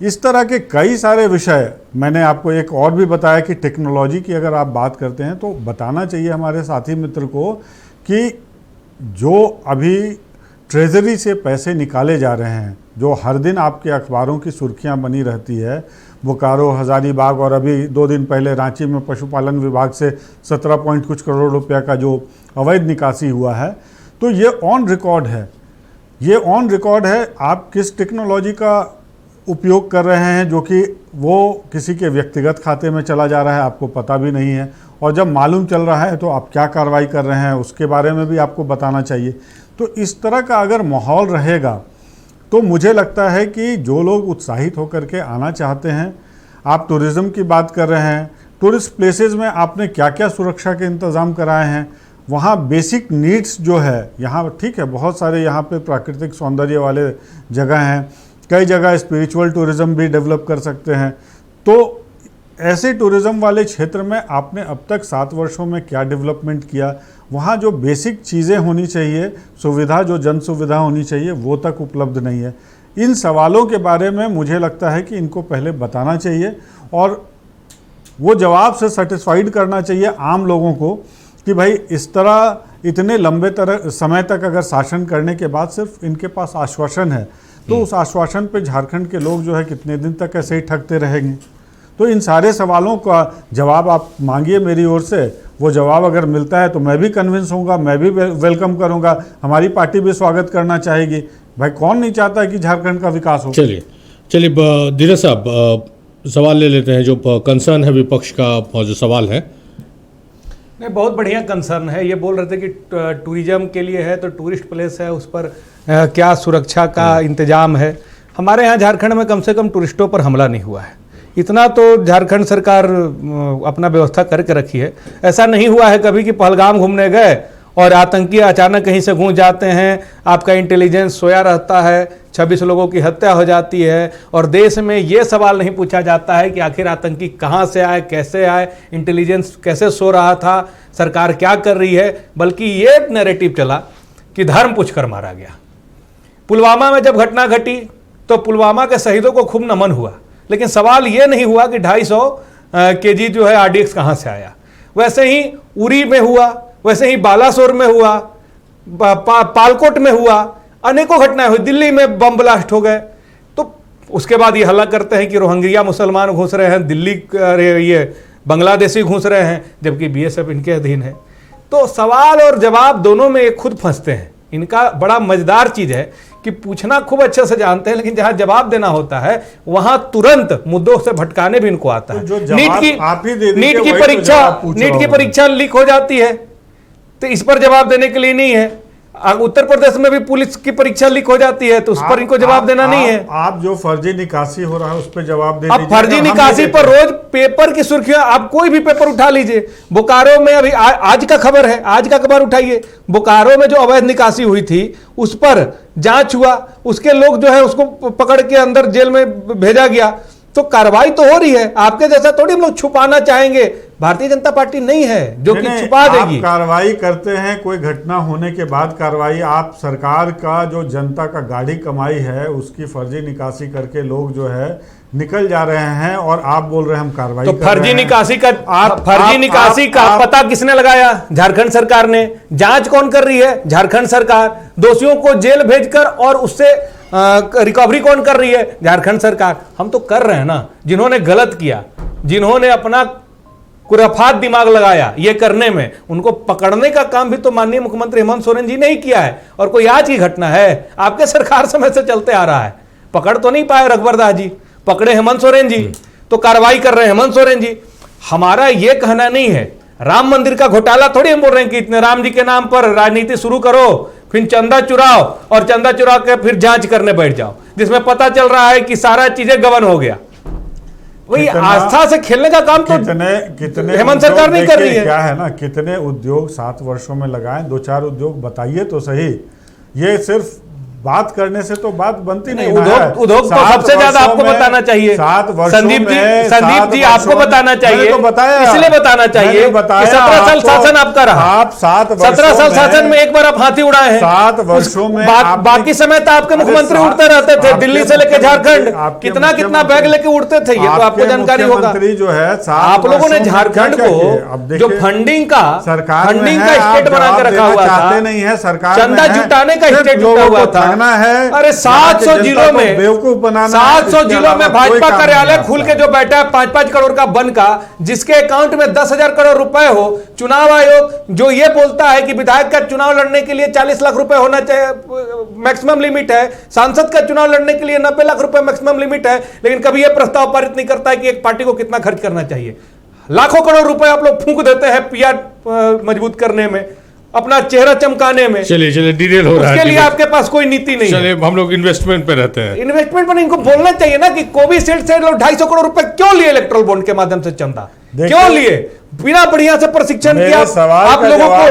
इस तरह के कई सारे विषय, मैंने आपको एक और भी बताया कि टेक्नोलॉजी की अगर आप बात करते हैं तो बताना चाहिए हमारे साथी मित्र को कि जो अभी ट्रेजरी से पैसे निकाले जा रहे हैं, जो हर दिन आपके अखबारों की सुर्खियां बनी रहती है, बोकारो, हजारीबाग और अभी 2 दिन पहले रांची में पशुपालन विभाग से 17 पॉइंट कुछ करोड़ रुपया का जो अवैध निकासी हुआ है, तो ये ऑन रिकॉर्ड है। ये ऑन रिकॉर्ड है। आप किस टेक्नोलॉजी का उपयोग कर रहे हैं जो कि वो किसी के व्यक्तिगत खाते में चला जा रहा है, आपको पता भी नहीं है, और जब मालूम चल रहा है तो आप क्या कार्रवाई कर रहे हैं उसके बारे में भी आपको बताना चाहिए। तो इस तरह का अगर माहौल रहेगा तो मुझे लगता है कि जो लोग उत्साहित होकर के आना चाहते हैं, आप टूरिज़्म की बात कर रहे हैं, टूरिस्ट प्लेसेस में आपने क्या क्या सुरक्षा के इंतज़ाम कराए हैं, वहाँ बेसिक नीड्स जो है, यहाँ ठीक है बहुत सारे यहाँ पे प्राकृतिक सौंदर्य वाले जगह हैं, कई जगह स्पिरिचुअल टूरिज़्म भी डेवलप कर सकते हैं। तो ऐसे टूरिज़्म वाले क्षेत्र में आपने अब तक 7 वर्षों में क्या डेवलपमेंट किया, वहाँ जो बेसिक चीज़ें होनी चाहिए, सुविधा जो जन सुविधा होनी चाहिए वो तक उपलब्ध नहीं है। इन सवालों के बारे में मुझे लगता है कि इनको पहले बताना चाहिए और वो जवाब से सेटिस्फाइड करना चाहिए आम लोगों को कि भाई इस तरह इतने लंबे समय तक अगर शासन करने के बाद सिर्फ इनके पास आश्वासन है, तो उस आश्वासन पे झारखंड के लोग जो है कितने दिन तक ऐसे ही ठगते रहेंगे। तो इन सारे सवालों का जवाब आप मांगिए मेरी ओर से, वो जवाब अगर मिलता है तो मैं भी कन्विंस होऊंगा, मैं भी वेलकम करूंगा, हमारी पार्टी भी स्वागत करना चाहेगी। भाई कौन नहीं चाहता है कि झारखंड का विकास हो। चलिए धीरज साहब सवाल ले लेते हैं, जो कंसर्न है विपक्ष का जो सवाल है। नहीं, बहुत बढ़िया कंसर्न है। ये बोल रहे थे कि टूरिज्म के लिए है तो टूरिस्ट प्लेस है, उस पर क्या सुरक्षा का इंतजाम है। हमारे यहाँ झारखंड में कम से कम टूरिस्टों पर हमला नहीं हुआ है, इतना तो झारखंड सरकार अपना व्यवस्था करके रखी है। ऐसा नहीं हुआ है कभी कि पहलगाम घूमने गए और आतंकी अचानक कहीं से घुस जाते हैं, आपका इंटेलिजेंस सोया रहता है, 26 लोगों की हत्या हो जाती है और देश में ये सवाल नहीं पूछा जाता है कि आखिर आतंकी कहाँ से आए, कैसे आए, इंटेलिजेंस कैसे सो रहा था, सरकार क्या कर रही है, बल्कि ये नैरेटिव चला कि धर्म पूछकर मारा गया। पुलवामा में जब घटना घटी तो पुलवामा के शहीदों को खूब नमन हुआ, लेकिन सवाल ये नहीं हुआ कि 250 केजी जो है RDX कहाँ से आया। वैसे ही उरी में हुआ, वैसे ही बालासोर में हुआ, पालकोट में हुआ, अनेकों घटनाएं हुई, दिल्ली में बम ब्लास्ट हो गए। तो उसके बाद ये हल्ला करते हैं कि रोहिंग्या मुसलमान घुस रहे हैं, दिल्ली ये बांग्लादेशी घुस रहे हैं, जबकि BSF इनके अधीन है। तो सवाल और जवाब दोनों में ये खुद फंसते हैं। इनका बड़ा मजेदार चीज है कि पूछना खूब अच्छे से जानते हैं, लेकिन जहां जवाब देना होता है वहां तुरंत मुद्दों से भटकाने भी इनको आता है। नीट की परीक्षा लीक हो जाती है तो इस पर जवाब देने के लिए नहीं है। उत्तर प्रदेश में भी पुलिस की परीक्षा लीक हो जाती है तो उस पर इनको जवाब देना नहीं है। आप जो फर्जी निकासी हो रहा है उस पर जवाब दे। अब फर्जी निकासी पर रोज पेपर की सुर्खियां, आप कोई भी पेपर उठा लीजिए, बोकारो में अभी आज का खबर है, आज का अखबार उठाइए, बोकारो में जो अवैध निकासी हुई थी उस पर जांच हुआ, उसके लोग जो है उसको पकड़ के अंदर जेल में भेजा गया। तो कार्रवाई तो हो रही है। आपके जैसा थोड़ी हम लोग छुपाना चाहेंगे भारतीय जनता पार्टी नहीं है जो कि नहीं, छुपा देगी। आप कार्रवाई करते हैं, कोई घटना होने के बाद कार्रवाई, आप सरकार का जो जनता का गाढ़ी कमाई है उसकी फर्जी निकासी करके लोग जो है निकल जा रहे हैं और आप बोल रहे हैं हम कार्रवाई तो कर रहे फर्जी हैं। निकासी का पता किसने लगाया? झारखंड सरकार ने। जांच कौन कर रही है? झारखंड सरकार। दोषियों को जेल भेजकर और उससे रिकवरी कौन कर रही है? झारखंड सरकार। हम तो कर रहे हैं ना, जिन्होंने गलत किया, जिन्होंने अपना कुरफात दिमाग लगाया ये करने में, उनको पकड़ने का काम भी तो माननीय मुख्यमंत्री हेमंत सोरेन जी ने ही किया है। और कोई आज की घटना है? आपके सरकार समय से चलते आ रहा है। पकड़ तो नहीं पाए रघुवर दास जी, पकड़े हेमंत सोरेन जी, तो कार्रवाई कर रहे हैं हेमंत सोरेन जी। हमारा यह कहना नहीं है, राम मंदिर का घोटाला थोड़ी हम बोल रहे हैं कि इतने राम जी के नाम पर राजनीति शुरू करो, फिर चंदा चुराओ और चंदा चुरा के फिर जांच करने बैठ जाओ, जिसमें पता चल रहा है कि सारा चीजें गबन हो गया। वही आस्था से खेलने का काम तो कितने हेमंत सरकार नहीं कर रही है। क्या है ना, कितने उद्योग 7 वर्षों में लगाए, 2-4 उद्योग बताइए तो सही। ये सिर्फ बात करने से तो बात बनती नहीं। उद्योग तो सबसे ज्यादा आपको बताना चाहिए। 7 वर्षों संदीप जी आपको बताना चाहिए, तो बताया, इसलिए बताना चाहिए। 17 साल शासन आपका रहा। आप 17 साल शासन में एक बार आप हाथी उड़ाए हैं। 7 वर्षों में बाकी समय तो आपके मुख्यमंत्री उड़ते रहते थे, दिल्ली से लेकर झारखंड, कितना बैग लेके उड़ते थे, ये तो आपको जानकारी होगा। जो है आप लोगों ने झारखंड को जो फंडिंग का स्टेट बना के रखा हुआ था, नहीं है सरकार, चंदा जुटाने का स्टेट जुटा हुआ था है। अरे 700 जिलों में बेवकूफ बनाना, 700 जिलों में भाजपा कार्यालय खुल के जो बैठा है 5-5 करोड़ का बन का, जिसके अकाउंट में 10,000 करोड़ रुपए हो। चुनाव आयोग जो ये बोलता है कि विधायक का चुनाव लड़ने के लिए 40 लाख रुपए होना चाहिए, मैक्सिमम लिमिट है। सांसद का चुनाव लड़ने के लिए 90 लाख रुपए मैक्सिमम लिमिट है, लेकिन कभी यह प्रस्ताव पारित नहीं करता है कि एक पार्टी को कितना खर्च करना चाहिए। लाखों करोड़ रुपए आप लोग फूंक देते हैं पीआर मजबूत करने में, अपना चेहरा चमकाने में। चलिए डिटेल हो रहा है, उसके लिए आपके पास कोई नीति नहीं है। चलिए हम लोग इन्वेस्टमेंट पे रहते हैं। इन्वेस्टमेंट पर इनको बोलना चाहिए ना कि कोविशील्ड से लोग 250 करोड़ रुपए क्यों लिए इलेक्ट्रल बॉन्ड के माध्यम से चंदा, क्यों लिए? बिना बढ़िया से प्रशिक्षण किया आप लोगों को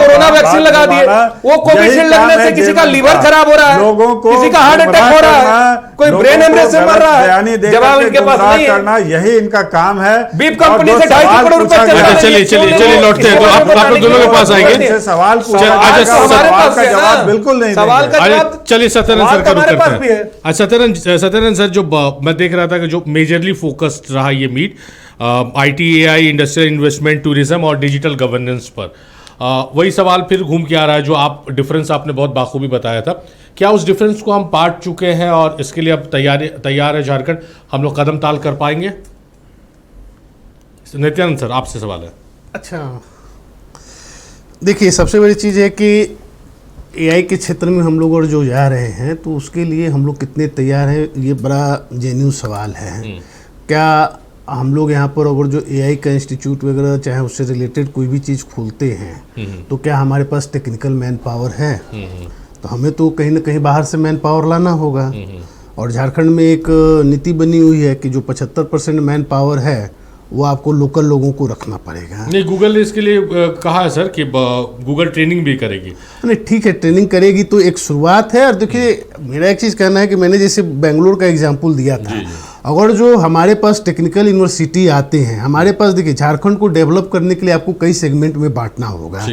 कोरोना वैक्सीन लगा दिए। वो कोविशील्ड लगने से किसी का लीवर खराब हो रहा है, किसी का हार्ट अटैक हो रहा है, कोई ब्रेन हेमरेज से मर रहा है, जवाब इनके पास नहीं है। यही इनका काम है। बीप कंपनी से 250 करोड़ रुपए चल रहा है। चलिए लौटते हैं, तो आप लोग दोनों के पास आएंगे। सवाल जवाब बिल्कुल नहीं, सवाल का जवाब। चलिए सत्यनारायण सर का रुख करते हैं। अच्छा सत्यनारायण सर, जो मैं देख रहा था कि जो मेजरली फोकस्ड रहा ये meet IT, AI, industrial investment, tourism और डिजिटल गवर्नेंस पर, वही सवाल फिर घूम के आ रहा है जो आप डिफरेंस आपने बहुत बाखूबी बताया था। क्या उस डिफरेंस को हम पाट चुके हैं और इसके लिए अब तैयार है झारखंड? हम लोग कदम ताल कर पाएंगे? नित्यानंद सर आपसे सवाल है। अच्छा, देखिए सबसे बड़ी चीज़ है कि AI के क्षेत्र में हम लोग और जो जा रहे हैं तो उसके लिए हम लोग कितने तैयार हैं, ये बड़ा जेन्युइन सवाल है। क्या हम लोग यहाँ पर अगर जो AI का इंस्टीट्यूट वगैरह चाहे उससे रिलेटेड कोई भी चीज़ खोलते हैं तो क्या हमारे पास टेक्निकल मैन पावर है? तो हमें तो कहीं ना कहीं बाहर से मैन पावर लाना होगा। और झारखंड में एक नीति बनी हुई है कि जो 75% मैन पावर है वो आपको लोकल लोगों को रखना पड़ेगा। नहीं, गूगल ने इसके लिए कहा है सर कि गूगल ट्रेनिंग भी करेगी। नहीं ठीक है, ट्रेनिंग करेगी तो एक शुरुआत है। और देखिए मेरा एक चीज़ कहना है कि मैंने जैसे बेंगलोर का एग्जांपल दिया था, अगर जो हमारे पास टेक्निकल यूनिवर्सिटी आते हैं, हमारे पास देखिए झारखंड को डेवलप करने के लिए आपको कई सेगमेंट में बांटना होगा।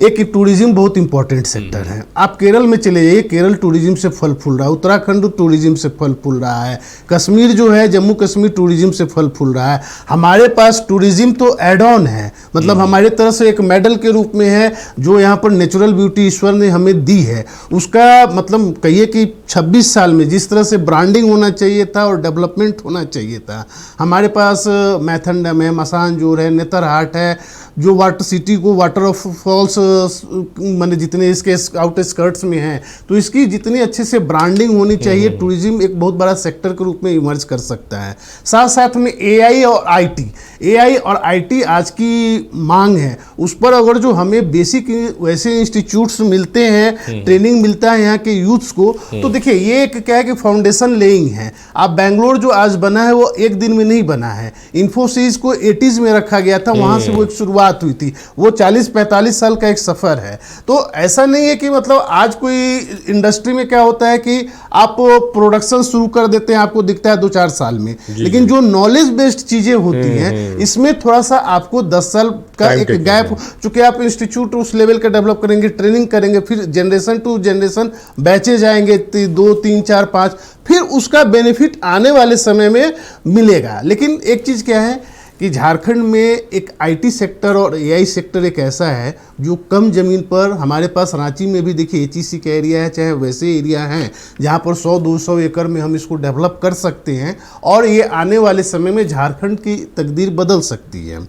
एक टूरिज्म बहुत इंपॉर्टेंट सेक्टर है। आप केरल में चले जाइए, केरल टूरिज्म से फल फूल रहा है, उत्तराखंड टूरिज्म से फल फूल रहा है, कश्मीर जो है जम्मू कश्मीर टूरिज्म से फल फूल रहा है। हमारे पास टूरिज्म तो एड ऑन है, मतलब हमारे तरफ से एक मेडल के रूप में है जो यहाँ पर नेचुरल ब्यूटी ईश्वर ने हमें दी है। उसका मतलब कहिए कि 26 साल में जिस तरह से ब्रांडिंग होना चाहिए था और डेवलपमेंट होना चाहिए था। हमारे पास मैथन डैम है, मसानजोर है, नेतरहाट है, जो वाटर सिटी को वाटर ऑफ फॉल्स माने जितने इसके आउट स्कर्ट्स में हैं, तो इसकी जितनी अच्छे से ब्रांडिंग होनी चाहिए, टूरिज्म एक बहुत बड़ा सेक्टर के रूप में इमर्ज कर सकता है। साथ साथ में AI और IT आज की मांग है, उस पर अगर जो हमें बेसिक वैसे इंस्टीट्यूट्स मिलते हैं, ट्रेनिंग मिलता है यहाँ के यूथ्स को, तो देखिए ये एक क्या है कि फाउंडेशन लेइंग है। आप बेंगलोर जो आज बना है वो एक दिन में नहीं बना है। इन्फोसिस को 80s में रखा गया था, वहाँ से वो एक शुरुआत हुई थी। वो 40-45 साल का एक सफ़र है। तो ऐसा नहीं है कि मतलब आज कोई इंडस्ट्री में क्या होता है कि आप प्रोडक्शन शुरू कर देते हैं, आपको दिखता है 2-4 साल में, लेकिन जो नॉलेज बेस्ड चीजें होती हैं इसमें थोड़ा सा आपको 10 साल का एक गैप, चूंकि आप इंस्टीट्यूट उस लेवल का डेवलप करेंगे, ट्रेनिंग करेंगे, फिर जनरेशन टू जनरेशन बैचेज आएंगे 2, 3, 4, 5, फिर उसका बेनिफिट आने वाले समय में मिलेगा। लेकिन एक चीज क्या है कि झारखंड में एक आईटी सेक्टर और एआई सेक्टर एक ऐसा है जो कम ज़मीन पर, हमारे पास रांची में भी देखिए एचईसी का एरिया है, चाहे वैसे एरिया हैं जहाँ पर 100-200 एकड़ में हम इसको डेवलप कर सकते हैं और ये आने वाले समय में झारखंड की तकदीर बदल सकती है।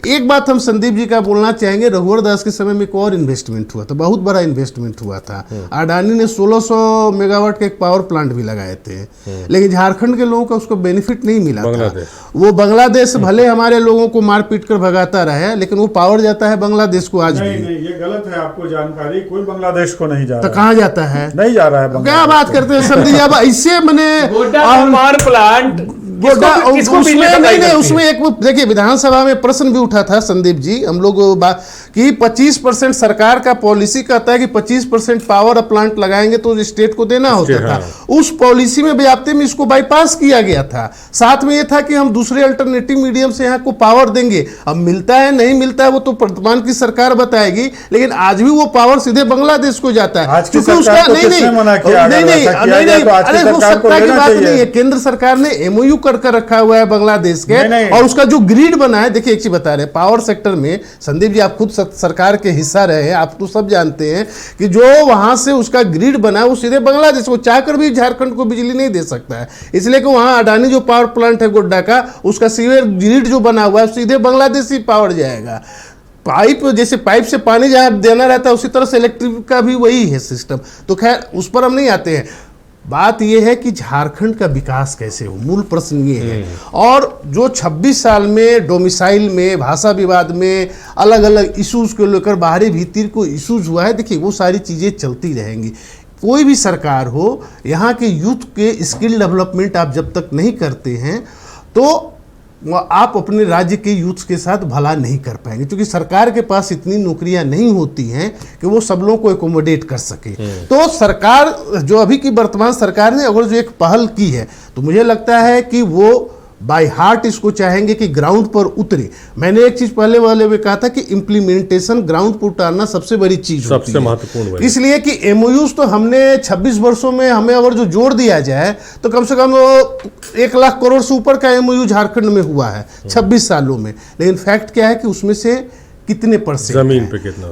एक बात हम संदीप जी का बोलना चाहेंगे, रघुवर दास के समय में एक और इन्वेस्टमेंट हुआ था, बहुत बड़ा इन्वेस्टमेंट हुआ था। अडानी ने 1600 मेगावाट का एक पावर प्लांट भी लगाए थे, लेकिन झारखंड के लोगों को उसको बेनिफिट नहीं मिला था। वो बांग्लादेश भले हमारे लोगों को मार पीट कर भगाता रहा, लेकिन वो पावर जाता है बांग्लादेश को आज भी। नहीं, ये गलत है आपको जानकारी, कोई बांग्लादेश को नहीं जा रहा। तो कहाँ जाता है? नहीं जा रहा है। क्या बात करते हैं संदीप जी, अब इससे मैंने पावर प्लांट उसमें एक देखिए विधानसभा में प्रश्न भी उठा था संदीप जी, हम लोग कि 25% सरकार का पॉलिसी कहता है कि 25% पावर प्लांट लगाएंगे तो स्टेट को देना होता था। उस पॉलिसी में व्याप्ति में इसको बाईपास किया गया था। साथ में ये था कि हम दूसरे अल्टरनेटिव मीडियम से यहाँ को पावर देंगे। अब मिलता है नहीं मिलता है वो तो वर्तमान की सरकार बताएगी, लेकिन आज भी वो पावर सीधे बांग्लादेश को जाता है, क्योंकि उसका नहीं हो सकता की बात नहीं है। केंद्र सरकार ने एमओयू कर रखा हुआ है बांग्लादेश के, और उसका जो ग्रिड बना है, देखिए एक चीज बता रहे हैं, पावर सेक्टर में संदीप जी आप खुद सरकार के हिस्सा रहे हैं, आप तो सब जानते हैं कि जो वहां से उसका ग्रिड बना है वो सीधे बांग्लादेश को, चाहकर भी झारखंड को बिजली नहीं दे सकता है, इसलिए कि वहां अडानी जो पावर प्लांट है गोड्डा का, उसका सीवर ग्रिड जो बना हुआ है सीधे बांग्लादेश ही पावर जाएगा। पाइप जैसे पाइप से पानी जहां देना रहता है उसी तरह से इलेक्ट्रिक का भी वही है सिस्टम। तो खैर उस पर हम नहीं आते हैं, बात यह है कि झारखंड का विकास कैसे हो, मूल प्रश्न ये है। और जो 26 साल में डोमिसाइल में, भाषा विवाद में, अलग अलग इश्यूज को लेकर बाहरी भीतर को इश्यूज हुआ है, देखिए वो सारी चीज़ें चलती रहेंगी। कोई भी सरकार हो, यहाँ के यूथ के स्किल डेवलपमेंट आप जब तक नहीं करते हैं तो आप अपने राज्य के यूथ के साथ भला नहीं कर पाएंगे, क्योंकि सरकार के पास इतनी नौकरियां नहीं होती हैं कि वो सब लोगों को एकोमोडेट कर सके। तो सरकार जो अभी की वर्तमान सरकार ने अगर जो एक पहल की है तो मुझे लगता है कि वो बाय हार्ट इसको चाहेंगे कि ग्राउंड पर उतरे। मैंने एक चीज पहले वाले में कहा था कि इम्प्लीमेंटेशन ग्राउंड पर उतारना सबसे बड़ी चीज सबसे महत्वपूर्ण, इसलिए कि एमओयूज तो हमने 26 वर्षों में हमें अगर जो जोड़ दिया जाए तो कम से कम 1 लाख करोड़ से ऊपर का एमओयू झारखंड में हुआ है 26 सालों में। लेकिन फैक्ट क्या है कि उसमें से कितने % जमीन पे कितना,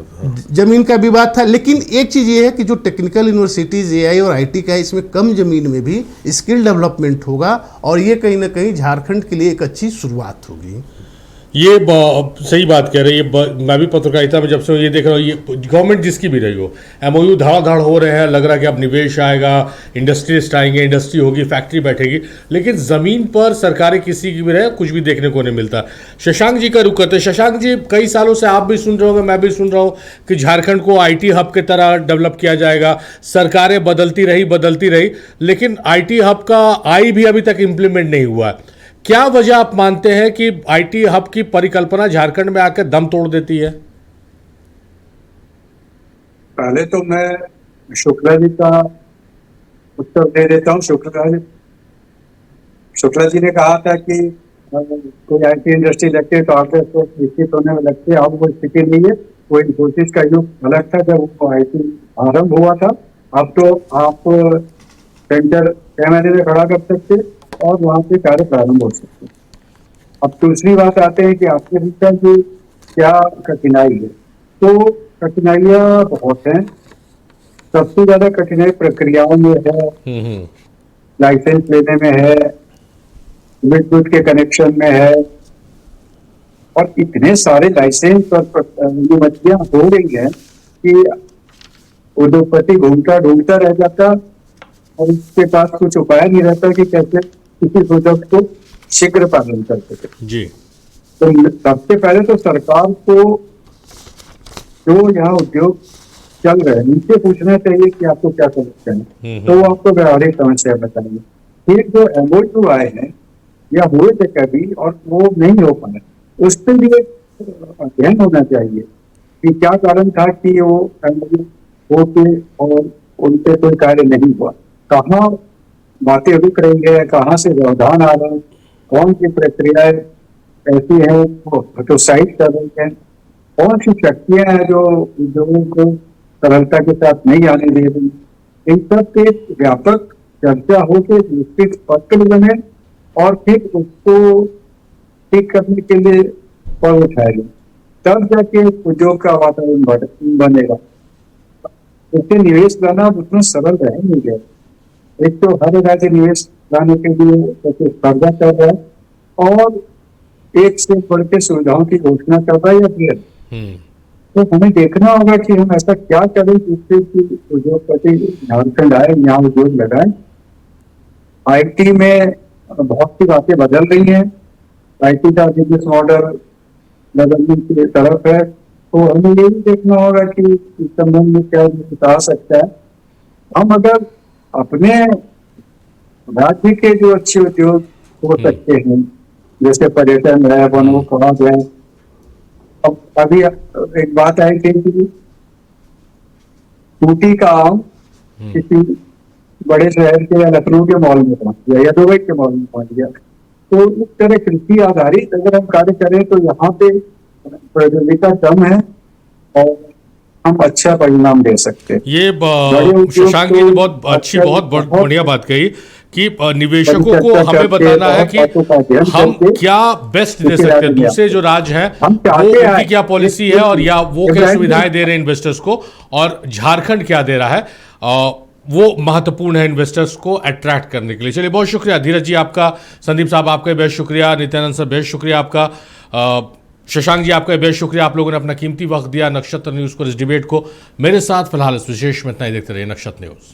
जमीन का विवाद था। लेकिन एक चीज ये है कि जो टेक्निकल यूनिवर्सिटीज एआई और आईटी का है, इसमें कम जमीन में भी स्किल डेवलपमेंट होगा और ये कहीं ना कहीं झारखंड के लिए एक अच्छी शुरुआत होगी। ये सही बात कह रही है। मैं भी पत्रकारिता में जब से ये देख रहा हूँ, ये गवर्नमेंट जिसकी भी रही हो, एमओयू धड़ाधड़ हो रहे हैं, लग रहा है कि अब निवेश आएगा, इंडस्ट्रियलिस्ट आएंगे, इंडस्ट्री होगी, फैक्ट्री बैठेगी, लेकिन ज़मीन पर सरकारें किसी की भी रहे कुछ भी देखने को नहीं मिलता। शशांक जी का रुख करते हैं। शशांक जी, कई सालों से आप भी सुन रहे होंगे, मैं भी सुन रहा हूँ कि झारखंड को IT हब के तरह डेवलप किया जाएगा, सरकारें बदलती रही, लेकिन IT हब का आई भी अभी तक इम्प्लीमेंट नहीं हुआ है। क्या वजह आप मानते हैं कि IT हब की परिकल्पना झारखंड में आकर दम तोड़ देती है? पहले तो मैं शुक्ला जी का उत्तर दे देता हूँ। शुक्ला जी ने कहा था कि कोई IT इंडस्ट्री लगती है तो आगे तो विकसित होने में लगती है। अब वो स्थिति नहीं है। वो इन्फोसिस का युग अलग था जब वो IT आरंभ हुआ था। अब तो आप सेंटर 6 महीने में खड़ा कर सकते और वहां से कार्य प्रारंभ हो सकते। अब दूसरी बात आते हैं कि आपके विचार की क्या कठिनाई है। तो कठिनाइयां बहुत हैं। सबसे ज्यादा कठिनाई प्रक्रियाओं में है, लाइसेंस लेने में है, विद्युत के कनेक्शन में है, और इतने सारे लाइसेंस और अनुमतियां हो रही है कि उद्योगपति ढूंढता रह जाता और उसके पास कुछ उपाय नहीं रहता कि कैसे किसी प्रोजेक्ट को शीघ्र पालन कर सके। जी, तो सबसे पहले तो सरकार को जो यहाँ उद्योग चल रहे हैं उनसे पूछना चाहिए कि आपको क्या समस्या है, तो वो आपको व्यवहारिक समस्या बताएंगे। फिर जो एमओयू आए हैं या हुए थे कभी और वो नहीं हो पाए, उस पर भी अध्ययन होना चाहिए कि क्या कारण था कि वो एमओयू होते और उनसे कोई कार्य नहीं हुआ। कहाँ बातें रुक रही है, कहाँ से व्यवधान आ रहे हैं, कौन सी प्रक्रियाएं ऐसी हैं वो हतोत्साहित कर रही है, कौन सी शक्तियां हैं जो उद्योगों को सरलता के साथ नहीं आने दे रही। इन सब पे व्यापक चर्चा हो के निश्चित पत्र बने और फिर उसको ठीक करने के लिए पड़ उठाएंगे, तब जाके उद्योग का वातावरण बनेगा। इससे निवेश लाना उतना सरल रह नहीं गया। एक तो हर राज्य निवेश लाने के लिए स्पर्धा कर रहा है और एक से बढ़ के सुविधाओं की घोषणा कर रहा है या फिर तो हमें देखना होगा कि हम ऐसा क्या करें जिससे कि उद्योगपति झारखंड आए, यहाँ उद्योग लगाए। आईटी में बहुत सी बातें बदल रही हैं, आईटी का बिजनेस मॉडल बदलने की तरफ है, तो हमें ये भी देखना होगा कि इस संबंध में क्या बता सकता है। हम अगर अपने राज्य के जो अच्छे उद्योग हो सकते हैं, जैसे पर्यटन है, वनोपज है। अब अभी एक बात आई थी कि ऊटी का आम किसी बड़े शहर के या लखनऊ के मॉल में पहुंच गया या दुबई के मॉल में पहुंच गया। तो इस तरह कृषि आधारित अगर हम कार्य करें तो यहाँ पे प्रतियोगिता कम है और हम अच्छा परिणाम दे सकते हैं। ये शशांक जी ने बहुत अच्छी, बहुत बढ़िया बात कही कि निवेशकों को हमें बताना है कि हम क्या बेस्ट दे सकते हैं। दूसरे जो राज्य है वो उनकी क्या पॉलिसी है और या वो क्या सुविधाएं दे रहे हैं इन्वेस्टर्स को, और झारखंड क्या दे रहा है, वो महत्वपूर्ण है इन्वेस्टर्स को अट्रैक्ट करने के लिए। चलिए, बहुत शुक्रिया धीरज जी आपका, संदीप साहब आपका बेहद शुक्रिया, नित्यानंद साहब बेहद शुक्रिया आपका, शशांक जी आपका बेहद शुक्रिया। आप लोगों ने अपना कीमती वक्त दिया नक्षत्र न्यूज़ को, इस डिबेट को। मेरे साथ फिलहाल इस विशेष में इतना ही। देखते रहिए नक्षत्र न्यूज़।